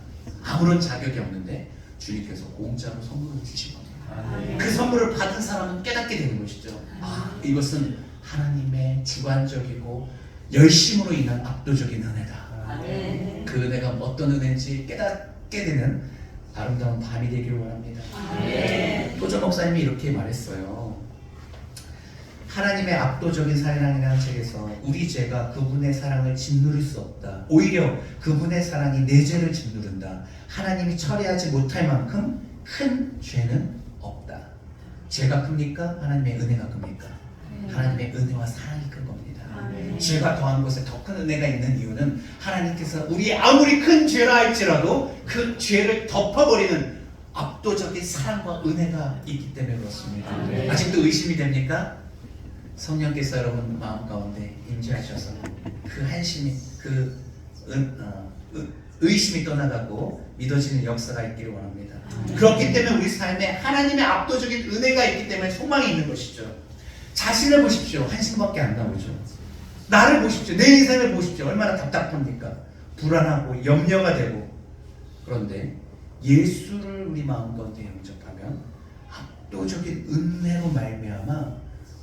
아무런 자격이 없는데 주님께서 공짜로 선물을 주신 겁니다. 아멘. 그 선물을 받은 사람은 깨닫게 되는 것이죠. 이것은 하나님의 주관적이고 열심으로 인한 압도적인 은혜다. 아멘. 그 은혜가 어떤 은혜인지 깨닫게 되는 아름다운 밤이 되길 원합니다. 도전 목사님이 이렇게 말했어요. 하나님의 압도적인 사랑이라는 책에서 우리 죄가 그분의 사랑을 짓누를 수 없다. 오히려 그분의 사랑이 내 죄를 짓누른다. 하나님이 처리하지 못할 만큼 큰 죄는 없다. 죄가 큽니까? 하나님의 은혜가 큽니까? 하나님의 은혜와 사랑이 큰 겁니다. 죄가 더한 곳에 더 큰 은혜가 있는 이유는 하나님께서 우리 아무리 큰 죄라 할지라도 그 죄를 덮어버리는 압도적인 사랑과 은혜가 있기 때문에 그렇습니다. 아직도 의심이 됩니까? 성령께서 여러분 마음 가운데 임재하셔서 그 한심이 의심이 떠나가고 믿어지는 역사가 있기를 원합니다. 그렇기 때문에 우리 삶에 하나님의 압도적인 은혜가 있기 때문에 소망이 있는 것이죠. 자신을 보십시오. 한심밖에 안 나오죠. 나를 보십시오. 내 인생을 보십시오. 얼마나 답답합니까? 불안하고 염려가 되고. 그런데 예수를 우리 마음 가운데 영접하면 압도적인 은혜로 말미암아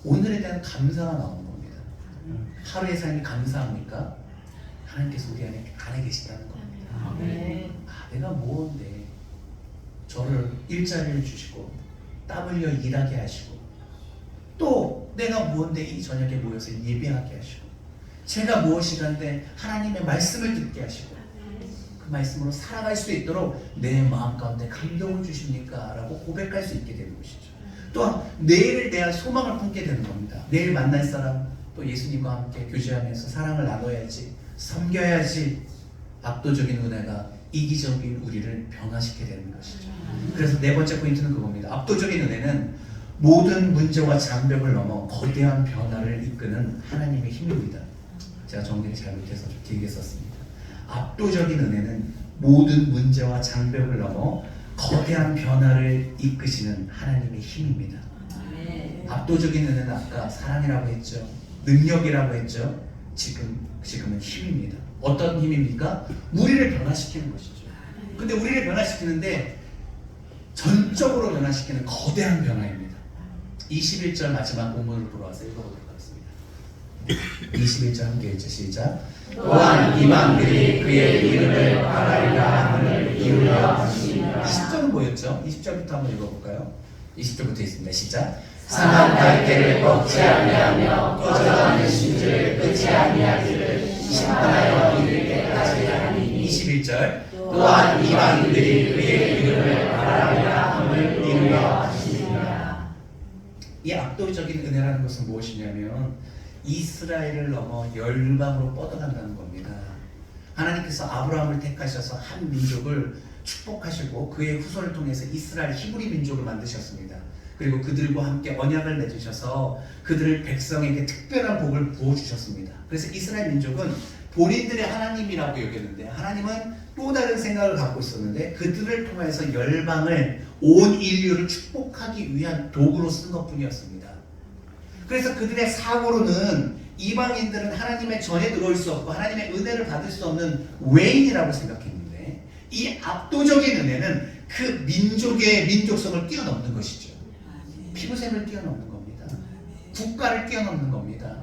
오늘에 대한 감사가 나오는 겁니다. 하루의 삶이 감사합니까? 하나님께서 우리 안에 계시다는 겁니다. 내가 뭔데 저를 일자리를 주시고 땀 흘려 일하게 하시고 또 내가 뭔데 이 저녁에 모여서 예배하게 하시고 제가 무엇이간데 하나님의 말씀을 듣게 하시고 그 말씀으로 살아갈 수 있도록 내 마음 가운데 감동을 주십니까? 라고 고백할 수 있게 되는 것이죠. 또한 내일을 대한 소망을 품게 되는 겁니다. 내일 만날 사람 또 예수님과 함께 교제하면서 사랑을 나눠야지, 섬겨야지. 압도적인 은혜가 이기적인 우리를 변화시키게 되는 것이죠. 그래서 네 번째 포인트는 그겁니다. 압도적인 은혜는 모든 문제와 장벽을 넘어 거대한 변화를 이끄는 하나님의 힘입니다. 제가 정리를 잘못해서 좀 길게 썼습니다. 압도적인 은혜는 모든 문제와 장벽을 넘어 거대한 변화를 이끄시는 하나님의 힘입니다. 압도적인 은혜는 아까 사랑이라고 했죠. 능력이라고 했죠. 지금은 힘입니다. 어떤 힘입니까? 우리를 변화시키는 것이죠. 근데 우리를 변화시키는데 전적으로 변화시키는 거대한 변화입니다. 21절 마지막 본문으로 돌아와서 읽어보도록 하겠습니다. 21절 함께 읽죠. 시작. 또한 이방들이 그의 이름을 바라리라 함을 이루려 하시니라. 20절은 뭐였죠? 20절부터 한번 읽어볼까요? 20절부터 있습니다. 시작. 상한 갈대를 꺾지 아니하며 꺼져가는 심지를 끊지 아니하기를 심판하여 이를 때까지 하리니. 21절. 또한 이방인들이 그의 이름을 바라리라 함을 이루려 하시니라. 이 압도적인 은혜라는 것은 무엇이냐면 이스라엘을 넘어 열방으로 뻗어간다는 겁니다. 하나님께서 아브라함을 택하셔서 한 민족을 축복하시고 그의 후손을 통해서 이스라엘 히브리 민족을 만드셨습니다. 그리고 그들과 함께 언약을 맺으셔서 그들을 백성에게 특별한 복을 부어주셨습니다. 그래서 이스라엘 민족은 본인들의 하나님이라고 여겼는데 하나님은 또 다른 생각을 갖고 있었는데 그들을 통해서 열방을 온 인류를 축복하기 위한 도구로 쓴 것뿐이었습니다. 그래서 그들의 사고로는 이방인들은 하나님의 전에 들어올 수 없고 하나님의 은혜를 받을 수 없는 외인이라고 생각했는데 이 압도적인 은혜는 그 민족의 민족성을 뛰어넘는 것이죠. 피부색을 뛰어넘는 겁니다. 국가를 뛰어넘는 겁니다.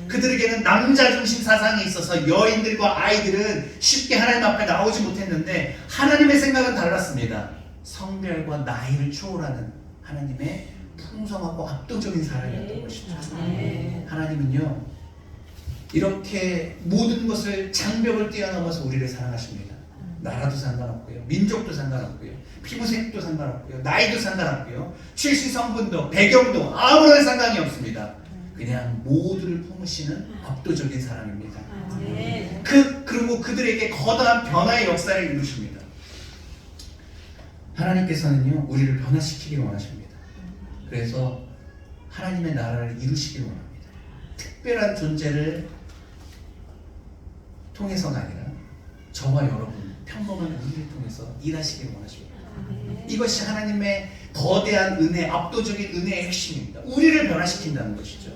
그들에게는 남자 중심 사상이 있어서 여인들과 아이들은 쉽게 하나님 앞에 나오지 못했는데 하나님의 생각은 달랐습니다. 성별과 나이를 초월하는 하나님의 풍성하고 압도적인 사랑이었던 것이죠. 하나님은요 이렇게 모든 것을 장벽을 뛰어넘어서 우리를 사랑하십니다. 나라도 상관없고요, 민족도 상관없고요, 피부색도 상관없고요, 나이도 상관없고요, 출신 성분도 배경도 아무런 상관이 없습니다. 그냥 모두를 품으시는 압도적인 사랑입니다. 그리고 그들에게 거대한 변화의 역사를 이루십니다. 하나님께서는요 우리를 변화시키길 원하십니다. 그래서 하나님의 나라를 이루시길 원합니다. 특별한 존재를 통해서가 아니라 저와 여러분 평범한 우리를 통해서 일하시길 원하십니다. 이것이 하나님의 거대한 은혜, 압도적인 은혜의 핵심입니다. 우리를 변화시킨다는 것이죠.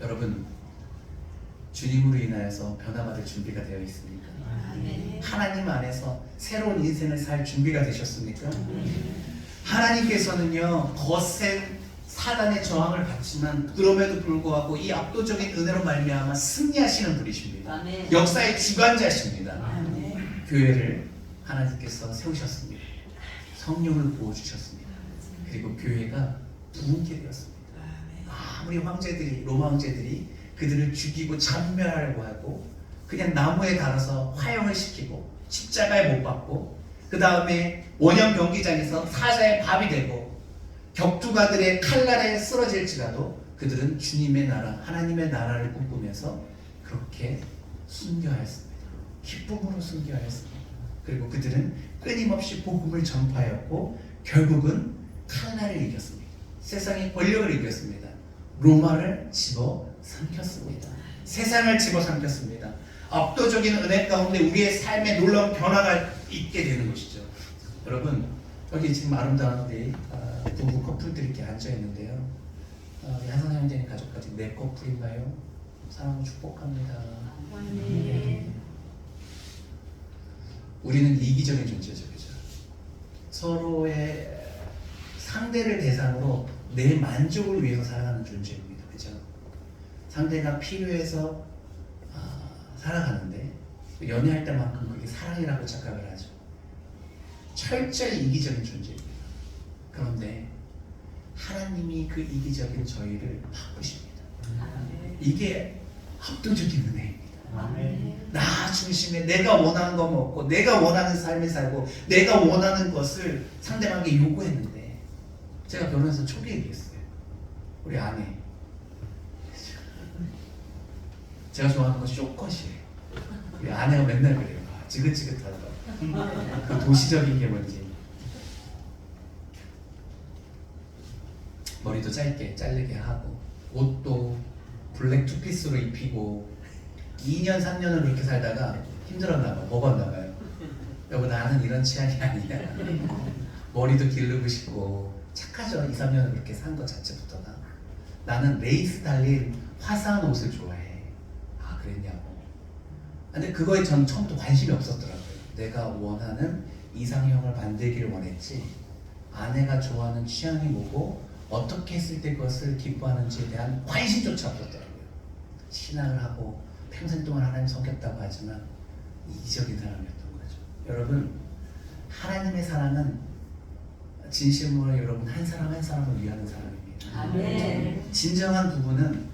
여러분 주님으로 인하여서 변화받을 준비가 되어 있습니까? 하나님 안에서 새로운 인생을 살 준비가 되셨습니까? 하나님께서는요 거센 사단의 저항을 받지만 그럼에도 불구하고 이 압도적인 은혜로 말미암아 승리하시는 분이십니다. 역사의 주관자십니다. 교회를 하나님께서 세우셨습니다. 성령을 부어주셨습니다. 그리고 교회가 부흥케 되었습니다. 아무리 황제들이 로마 황제들이 그들을 죽이고 참멸하려고 하고 그냥 나무에 달아서 화형을 시키고 십자가에 못 박고 그 다음에 원형 경기장에서 사자의 밥이 되고 격투가들의 칼날에 쓰러질지라도 그들은 주님의 나라 하나님의 나라를 꿈꾸면서 그렇게 순교하였습니다. 기쁨으로 순교하였습니다. 그리고 그들은 끊임없이 복음을 전파하였고 결국은 칼날을 이겼습니다. 세상의 권력을 이겼습니다. 로마를 집어삼켰습니다. 세상을 집어삼켰습니다. 압도적인 은혜 가운데 우리의 삶에 놀라운 변화가 있게 되는 것이죠. 여러분, 여기 지금 아름다운 우리 부부 커플들이 이렇게 앉아 있는데요. 한상 형제님 가족까지 네 커플인가요? 사랑하고 축복합니다. 네. 우리는 이기적인 존재죠, 그죠? 서로의 상대를 대상으로 내 만족을 위해서 살아가는 존재입니다, 그죠? 상대가 필요해서 살아가는데 연애할 때만큼 그게 사랑이라고 착각을 하죠. 철저히 이기적인 존재입니다. 그런데 하나님이 그 이기적인 저희를 바꾸십니다. 이게 압도적인 은혜입니다. 나 중심에 내가 원하는 거 먹고 내가 원하는 삶을 살고 내가 원하는 것을 상대방에게 요구했는데, 제가 결혼해서 초기에 얘기했어요. 우리 아내, 제가 좋아하는 건 쇼컷이에요. 우리 아내가 맨날 그래요. 지긋지긋하다고. 그 도시적인 게 뭔지. 머리도 짧게 자르게 하고 옷도 블랙 투피스로 입히고 2년 3년을 그렇게 살다가 힘들었나 봐. 먹었나 봐요. 여보, 나는 이런 취향이 아니야. 머리도 기르고 싶고 착하죠. 2, 3년을 그렇게 산 것 자체부터가. 나는 레이스 달린 화사한 옷을 좋아해. 아, 그랬냐고. 근데 그거에 전 처음부터 관심이 없었더라고요. 내가 원하는 이상형을 만들기를 원했지, 아내가 좋아하는 취향이 뭐고 어떻게 했을 때 그것을 기뻐하는지에 대한 관심조차 없었더라고요. 신앙을 하고 평생 동안 하나님 섬겼다고 하지만 이기적인 사람이었던 거죠. 여러분, 하나님의 사랑은 진심으로 여러분 한 사람 한 사람을 위하는 사랑입니다. 아멘. 진정한 부부는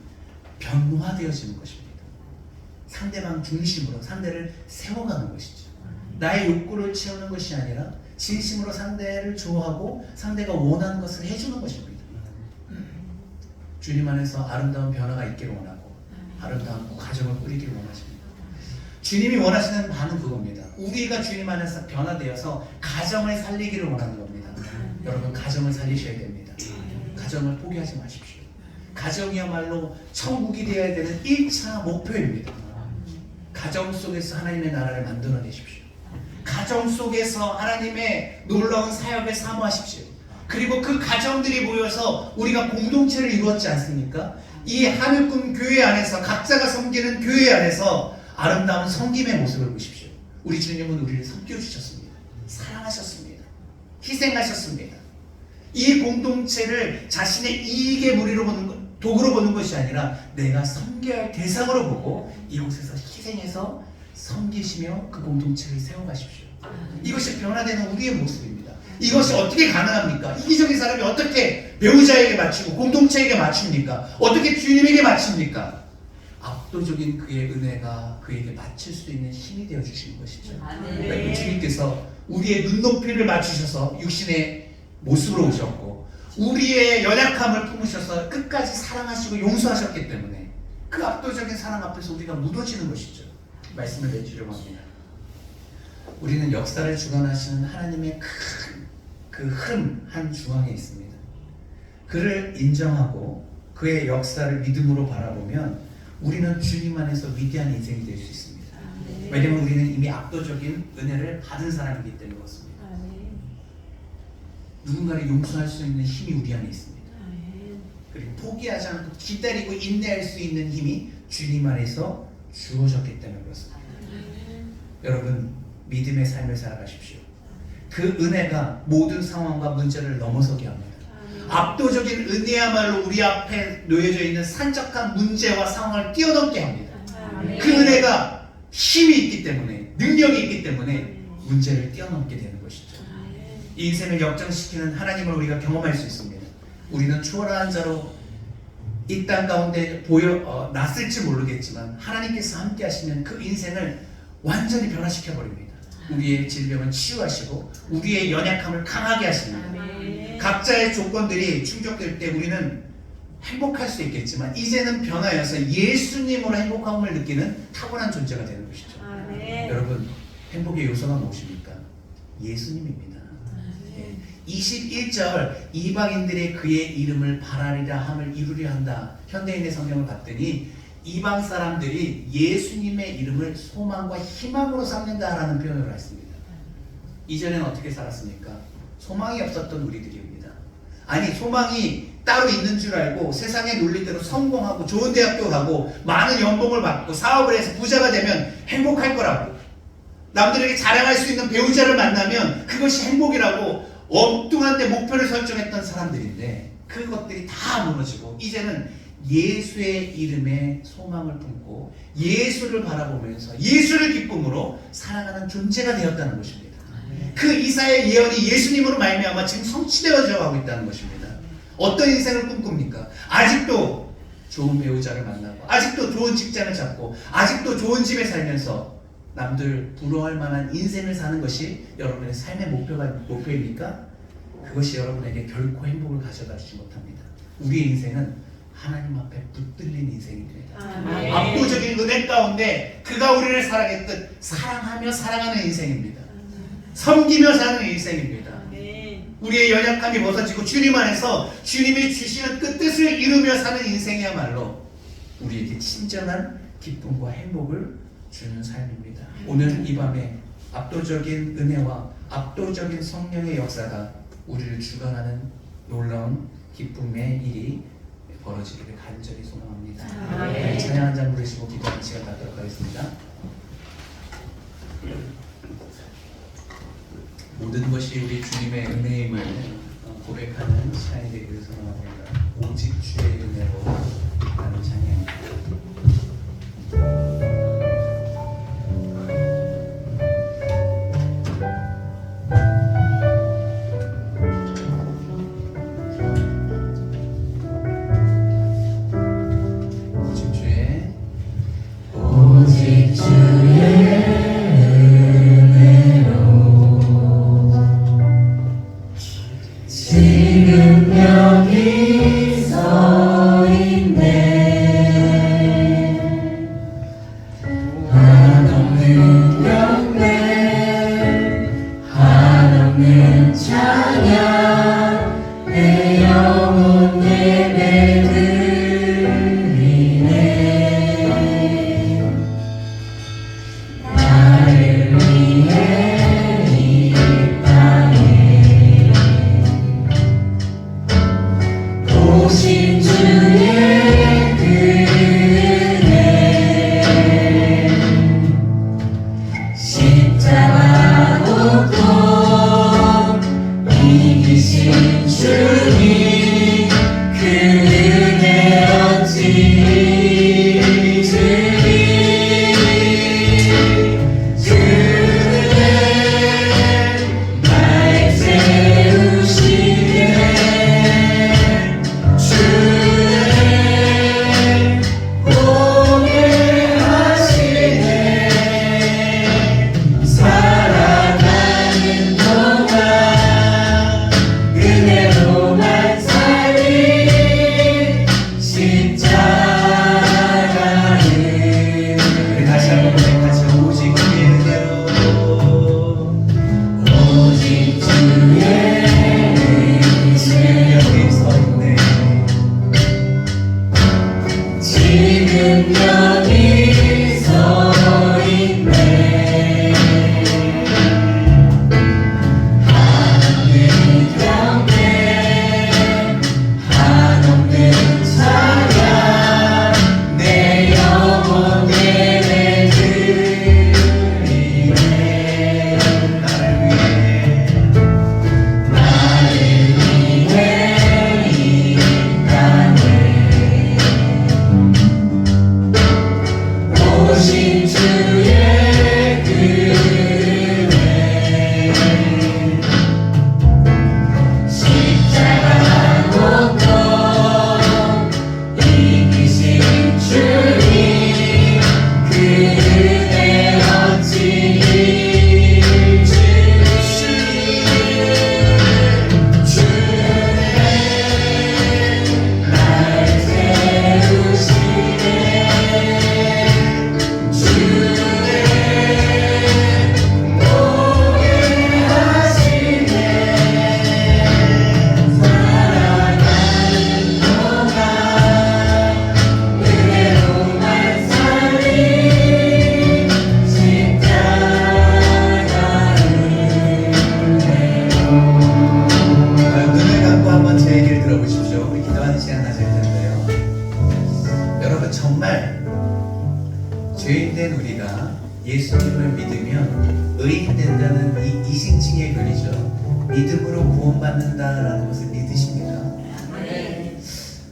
변화되어지는 것입니다. 상대방 중심으로 상대를 세워가는 것이죠. 나의 욕구를 채우는 것이 아니라 진심으로 상대를 좋아하고 상대가 원하는 것을 해주는 것입니다. 주님 안에서 아름다운 변화가 있기를 원하고 아름다운 가정을 꾸리기를 원하십니다. 주님이 원하시는 바는 그겁니다. 우리가 주님 안에서 변화되어서 가정을 살리기를 원하는 겁니다. 여러분, 가정을 살리셔야 됩니다. 가정을 포기하지 마십시오. 가정이야말로 천국이 되어야 되는 1차 목표입니다. 가정 속에서 하나님의 나라를 만들어내십시오. 가정 속에서 하나님의 놀라운 사역을 사모하십시오. 그리고 그 가정들이 모여서 우리가 공동체를 이루었지 않습니까? 이 하늘꿈 교회 안에서 각자가 섬기는 교회 안에서 아름다운 섬김의 모습을 보십시오. 우리 주님은 우리를 섬겨주셨습니다. 사랑하셨습니다. 희생하셨습니다. 이 공동체를 자신의 이익의 무리로 보는 것, 도구로 보는 것이 아니라 내가 섬겨야 할 대상으로 보고 이곳에서 희생해서 섬기시며 그 공동체를 세워가십시오. 이것이 변화되는 우리의 모습입니다. 이것이 어떻게 가능합니까? 이기적인 사람이 어떻게 배우자에게 맞추고 공동체에게 맞춥니까? 어떻게 주님에게 맞춥니까? 압도적인 그의 은혜가 그에게 맞출 수 있는 힘이 되어 주시는 것이죠. 그러니까 주님께서 우리의 눈높이를 맞추셔서 육신의 모습으로 오셨고 우리의 연약함을 품으셔서 끝까지 사랑하시고 용서하셨기 때문에 그 압도적인 사랑 앞에서 우리가 무너지는 것이죠. 말씀을 내주려고 합니다. 우리는 역사를 주관하시는 하나님의 큰 그 흐름 한 중앙에 있습니다. 그를 인정하고 그의 역사를 믿음으로 바라보면 우리는 주님 안에서 위대한 인생이 될 수 있습니다. 왜냐하면 우리는 이미 압도적인 은혜를 받은 사람이기 때문에 그렇습니다. 누군가를 용서할 수 있는 힘이 우리 안에 있습니다. 그리고 포기하지 않고 기다리고 인내할 수 있는 힘이 주님 안에서 주어졌기 때문에 그렇습니다. 여러분, 믿음의 삶을 살아가십시오. 그 은혜가 모든 상황과 문제를 넘어서게 합니다. 압도적인 은혜야말로 우리 앞에 놓여져 있는 산적한 문제와 상황을 뛰어넘게 합니다. 그 은혜가 힘이 있기 때문에, 능력이 있기 때문에 문제를 뛰어넘게 되는 것이죠. 이 인생을 역전시키는 하나님을 우리가 경험할 수 있습니다. 우리는 초라한 자로 이 땅 가운데 났을지 모르겠지만 하나님께서 함께 하시면 그 인생을 완전히 변화시켜 버립니다. 우리의 질병을 치유하시고 우리의 연약함을 강하게 하십니다. 각자의 조건들이 충족될 때 우리는 행복할 수 있겠지만 이제는 변화여서 예수님으로 행복함을 느끼는 타고난 존재가 되는 것이죠. 여러분, 행복의 요소가 무엇입니까? 예수님입니다. 21절 이방인들의 그의 이름을 바라리라 함을 이루려 한다. 현대인의 성경을 봤더니 이방 사람들이 예수님의 이름을 소망과 희망으로 삼는다라는 표현을 했습니다. 이전에는 어떻게 살았습니까? 소망이 없었던 우리들입니다. 아니, 소망이 따로 있는 줄 알고 세상의 논리대로 성공하고 좋은 대학교 가고 많은 연봉을 받고 사업을 해서 부자가 되면 행복할 거라고, 남들에게 자랑할 수 있는 배우자를 만나면 그것이 행복이라고 엉뚱한데 목표를 설정했던 사람들인데, 그것들이 다 무너지고 이제는 예수의 이름에 소망을 품고 예수를 바라보면서 예수를 기쁨으로 살아가는 존재가 되었다는 것입니다. 그 이사야의 예언이 예수님으로 말미암아 지금 성취되어져 가고 있다는 것입니다. 어떤 인생을 꿈꿉니까? 아직도 좋은 배우자를 만나고, 아직도 좋은 직장을 잡고, 아직도 좋은 집에 살면서 남들 부러워할 만한 인생을 사는 것이 여러분의 삶의 목표입니까? 그것이 여러분에게 결코 행복을 가져다 주지 못합니다. 우리의 인생은 하나님 앞에 붙들린 인생입니다. 압도적인 은혜 가운데 그가 우리를 사랑했듯 사랑하며 살아가는 인생입니다. 섬기며 사는 인생입니다. 우리의 연약함이 벗어지고 주님 안에서 주님이 주시는 그 뜻을 이루며 사는 인생이야말로 우리에게 진정한 기쁨과 행복을 주는 삶입니다. 오늘 이 밤에 압도적인 은혜와 압도적인 성령의 역사가 우리를 주관하는 놀라운 기쁨의 일이 벌어지기를 간절히 소망합니다. 찬양 한 잔 부르시고 기도하는 시간 갖도록 하겠습니다. 모든 것이 우리 주님의 은혜임을 고백하는 시간이 되기를 소망합니다. 오직 주의 은혜로 라는 찬양입니다. 지금 여기 서 있네. 한없는 경배, 한없는 찬양, 내 영혼 예배 드리네. 나를 위해 이 땅에 오신 주의 그 은혜, 십자가 고통 이기신 주님, 그 은혜 어찌 잊으리. 그 은혜 날 세우시네. 살아가는 동안 은혜로만 살리 십자가를. 우리 다시 한번 고백하죠. 오직 주의 은혜로, 오직 주의 지금 여기 서 있네. 지금 여기 서 있네. 한없는 경배, 한없는 찬양, 내 영혼 예배 드리네. 나를 위해 나를 위해 이 땅에 오신 주의 그 은혜, 십자가 고통 이기신 주님, 그 은혜 어찌 잊으리. 주의 날 죄인된 우리가 예수님을 믿으면 의인된다는 이 이신칭의 글이죠. 믿음으로 구원받는다라는 것을 믿으십니까?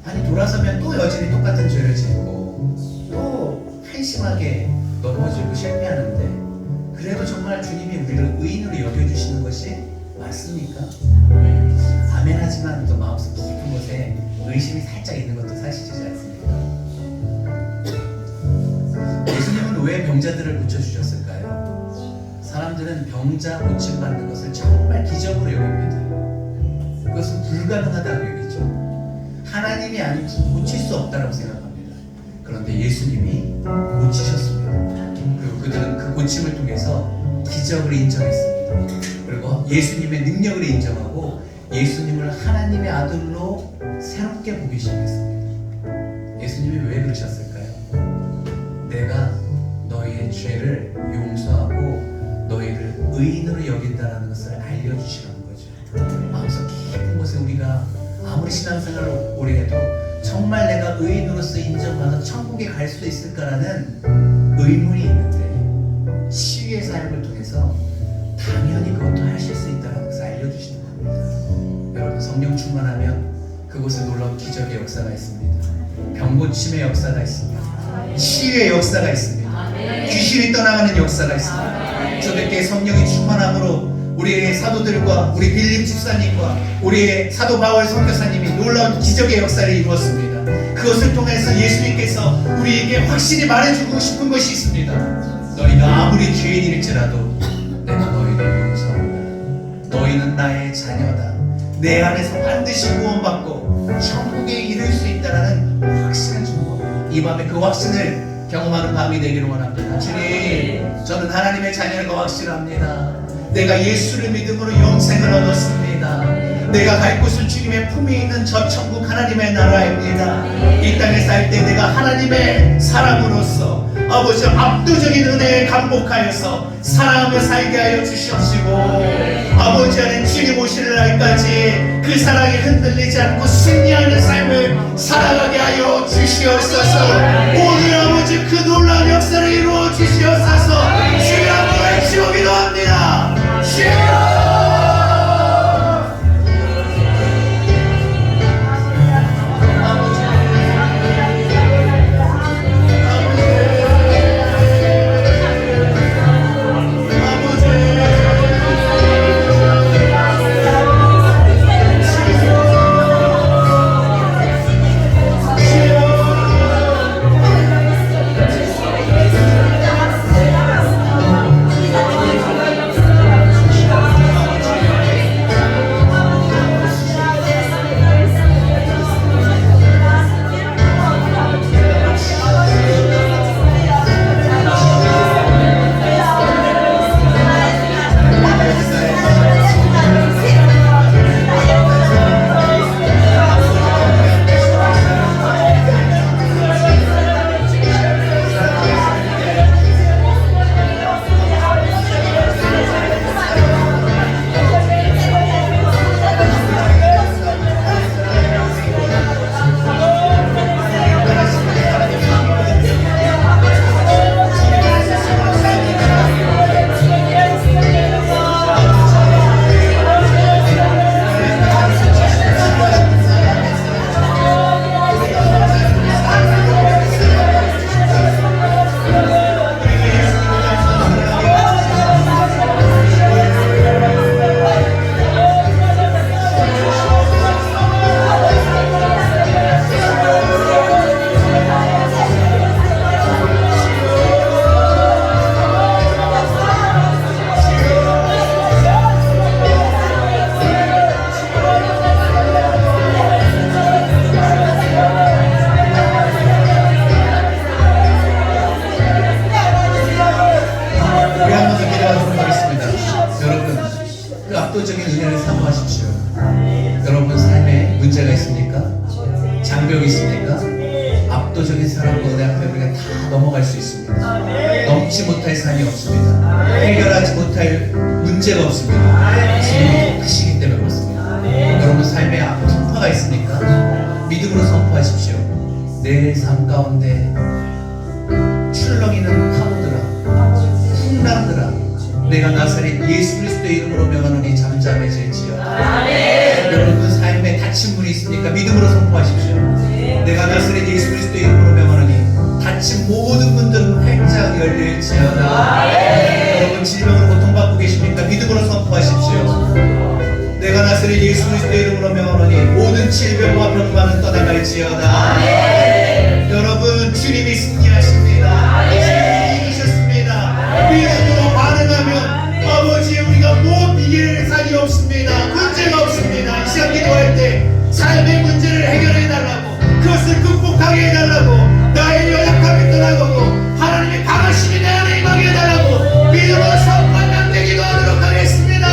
아니 돌아서면 또 여전히 똑같은 죄를 짓고 또 한심하게 넘어지고 실패하는데 그래도 정말 주님이 우리를 의인으로 여겨주시는 것이 맞습니까? 아멘 하지만 또 마음속 깊은 곳에 의심이 살짝 있는 것도 사실이지 않습니까? 예수님은 왜 병자들을 고쳐주셨을까요? 사람들은 병자 고침받는 것을 정말 기적으로 여깁니다. 그것은 불가능하다고 여기죠. 하나님이 아니면 고칠 수 없다고 생각합니다. 그런데 예수님이 고치셨습니다. 그리고 그들은 그 고침을 통해서 기적을 인정했습니다. 그리고 예수님의 능력을 인정하고 예수님을 하나님의 아들로 새롭게 보기 시작했습니다. 예수님이 왜 그러셨을까요? 내가 너희의 죄를 용서하고 너희를 의인으로 여긴다는 것을 알려주시라는 거죠. 마음속 깊은 곳에 우리가 아무리 신앙생활을 오래 해도 정말 내가 의인으로서 인정받아 천국에 갈 수 있을까라는 의문이 있는데 치유의 사역을 통해서 당연히 그것도 하실 수 있다는 것을 알려주시는 겁니다. 여러분 성령 충만하면 그곳에 놀라운 기적의 역사가 있습니다. 병고침의 역사가 있습니다. 치유의 역사가 있습니다. 귀신이 떠나가는 역사가 있습니다. 저들께 성령이 충만함으로 우리의 사도들과 우리 빌립 집사님과 우리의 사도 바울 선교사님이 놀라운 기적의 역사를 이루었습니다. 그것을 통해서 예수님께서 우리에게 확실히 말해주고 싶은 것이 있습니다. 너희가 아무리 죄인일지라도 내가 너희를 용서한다. 너희는 나의 자녀다. 내 안에서 반드시 구원받고 천국에 이를 수 있다는 확신을 주는 겁니다. 이 밤에 그 확신을 경험하는 밤이 되기를 원합니다. 주님, 저는 하나님의 자녀가 확실합니다. 내가 예수를 믿음으로 영생을 얻었습니다. 내가 갈 곳은 주님의 품에 있는 저 천국 하나님의 나라입니다. 이 땅에 살 때 내가 하나님의 사람으로서 아버지 압도적인 은혜에 감복하여서 사랑하며 살게 하여 주시옵시고 아버지 안에 주님 오시는 날까지 그 사랑이 흔들리지 않고 승리하는 삶을 살아가게 하여 주시옵소서. 오늘 아버지 그 놀라운 역사를 이루어 주시옵소서. 주여 한번 외치고 기도합니다. 주여 압도적인 은혜를 사모하십시오. 여러분 삶에 문제가 있습니까? 장벽이 있습니까? 압도적인 사랑과 은혜 앞에 우리가 다 넘어갈 수 있습니다. 넘지 못할 삶이 없습니다. 해결하지 못할 문제가 없습니다. 주님이 크시기 때문에 그렇습니다. 여러분 삶에 풍파가 있습니까? 믿음으로 선포하십시오. 내 삶 가운데 출렁이는 내가 나사렛 예수 그리스도의 이름으로 명하노니 잠잠해질지어다. 여러분 삶에 다친 분이 있습니까? 믿음으로 선포하십시오. 내가 나사렛 예수 그리스도의 이름으로 명하노니 다친 모든 문들은 활짝 열릴지어다. 여러분 질병으로 고통받고 계십니까? 믿음으로 선포하십시오. 내가 나사렛 예수 그리스도의 이름으로 명하노니 모든 질병과 병만은 떠나갈지어다. 여러분 주님이 승리하십니다. 주님이 이기셨습니다. 믿음으로 반응하면 아버지 우리가 못 이길 사이 없습니다. 문제가 없습니다. 이 시간 기도할 때 삶의 문제를 해결해 달라고, 그것을 극복하게 해달라고, 나의 연약함이 떠나가고 하나님의 강하심이 내 안에 임하게 해달라고 믿음으로 선포하며 내 기도하도록 하겠습니다.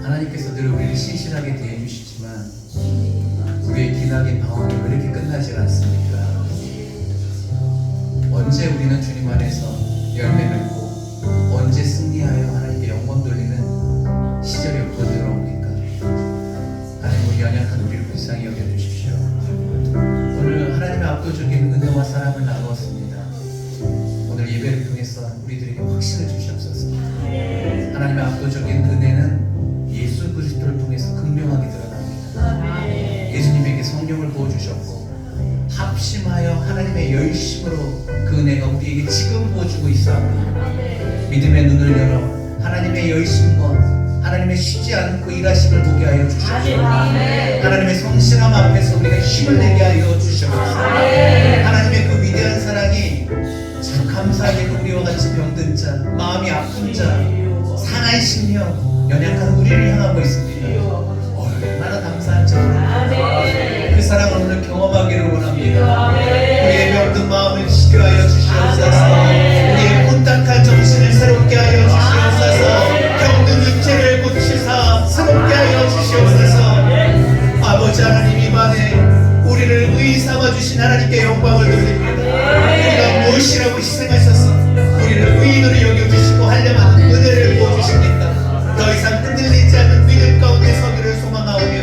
하나님께서 늘 우리를 신실하게 대해주시지만 우리의 기나긴 방황이 왜 이렇게 끝나질 않습니까? 언제 우리는 주님 안에서 열매 맺고 언제 승리하여 하나님께 영광 돌리는 시절이 엎어들어옵니까? 하나님 우리 연약한 우리를 불쌍히 여겨주십시오. 오늘 하나님의 압도적인 은혜와 사랑을 나누었습니다. 오늘 예배를 통해서 우리들에게 확신을 주시옵소서. 하나님의 압도적인 은혜는 예수 그리스도를 통해서 극명하게 드러납니다. 예수님에게 성령을 부어주셨고 합심하여 하나님의 열심으로 그 은혜가 우리에게 지금 부어주고 있사옵니다. 믿음의 눈을 열어 하나님의 열심과 하나님의 쉬지 않고 일하심을 보게 하여 주시옵소서. 하나님의 성실함 앞에서 우리가 힘을 내게 하여 주시옵소서. 하나님의 그 위대한 사랑이 참 감사하게 우리와 같이 병든 자, 마음이 아픈 자, 상한 심령, 연약한 우리를 향하고 있습니다. 얼마나 감사한 자, 그 사랑을 오늘 경험하기를 원합니다. 우리의 병든 마음을 치료하여 주시옵소서. 우리의 혼탁한 정신을 새롭게 하여 주시옵소서. 병든 육체를 고치사 새롭게 하여 주시옵소서. 아버지 하나님, 입안에 우리를 의 삼아 주신 하나님께 영광을 돌립니다. 우리가 무엇이라고 희생하셔서 우리를 의인으로 여겨주시고 하려면 은혜를 부어주십니까? 더 이상 흔들리지 않는 믿음 가운데 서기를 소망하오며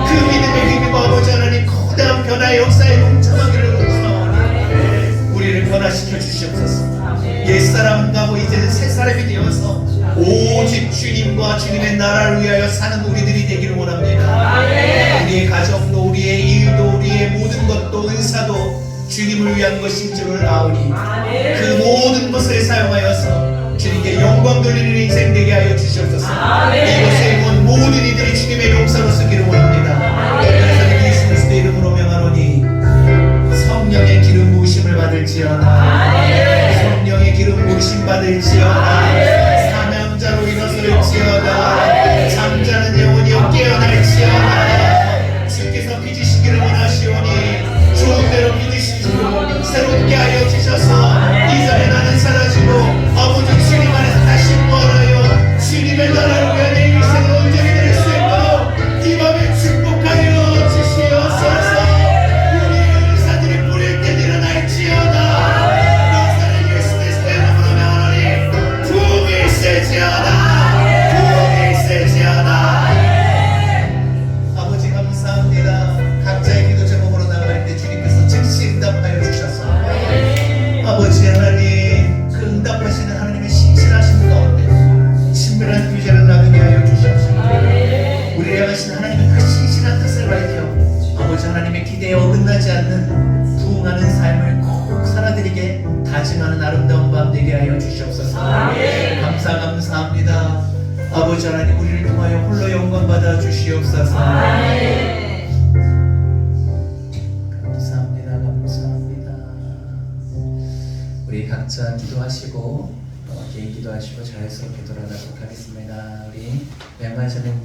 그 믿음의 힘입어 아버지 하나님 거대한 변화의 역사에 동참하기를 원하오니 우리를 변화시켜 주시옵소서. 옛사람은 가고 이제는 새 사람이 되어서 오직 주님과 주님의 나라를 위하여 사는 우리들이 되기를 원합니다. 우리의 가정도 우리의 일도 우리의 모든 것도 은사도 주님을 위한 것인 줄을 아오니 그 모든 것을 사용하여서 주님께 영광 돌리는 인생 되게 하여 주시옵소서. 이곳에 온 모든 이들이 주님의 용사로 쓰기를 원합니다. 그래서 예수 그리스도의 이름으로 명하노니 성령의 기름 부으심을 받을지어다. 성령의 기름 부으심 받을지어다. 사명자로 일어설지어다. 잠자는 영혼이여 깨어날지어다. 주께서 빚으시기를 원하시오니 좋은 대로 믿으시고 새롭게 하여 주셔서 이전에 나는 사라지고 아버지 주님 안에서 다시 부활하여 주님의 나라를 위한 내 일생을 온전히 될 수 있도록 이 밤에 축복하여 주시옵소서. 우리의 의사들이 뿌릴 때 일어날지어다. 역사는 예수 그리스도의 이름으로 명하노니 부흥이 있을지어다. 부흥이 있을지어다. 아버지 감사합니다. 각자의 기도 제목으로 나갈 때 주님께서 즉시 응답하여 주셔서 아버지 하나님 그 응답하시는 하나님의 신실하신 가운데 친밀한 교제를 나누게 하여 주시옵소서. 우리를 향하신 하나님의 그 신실한 뜻을 밝혀 아버지 하나님의 기대에 어긋나지 않는 부흥하는 삶을 꼭 살아드리게 다짐하는 아름다운 밤 되게 하여 주시옵소서. 감사합니다. 아버지 하나님 우리를 통하여 홀로 영광 받아 주시옵소서. 감사합니다. 우리 각자 기도하시고 개인 기도하시고 자연스럽게 돌아가도록 하겠습니다. 우리 명하시는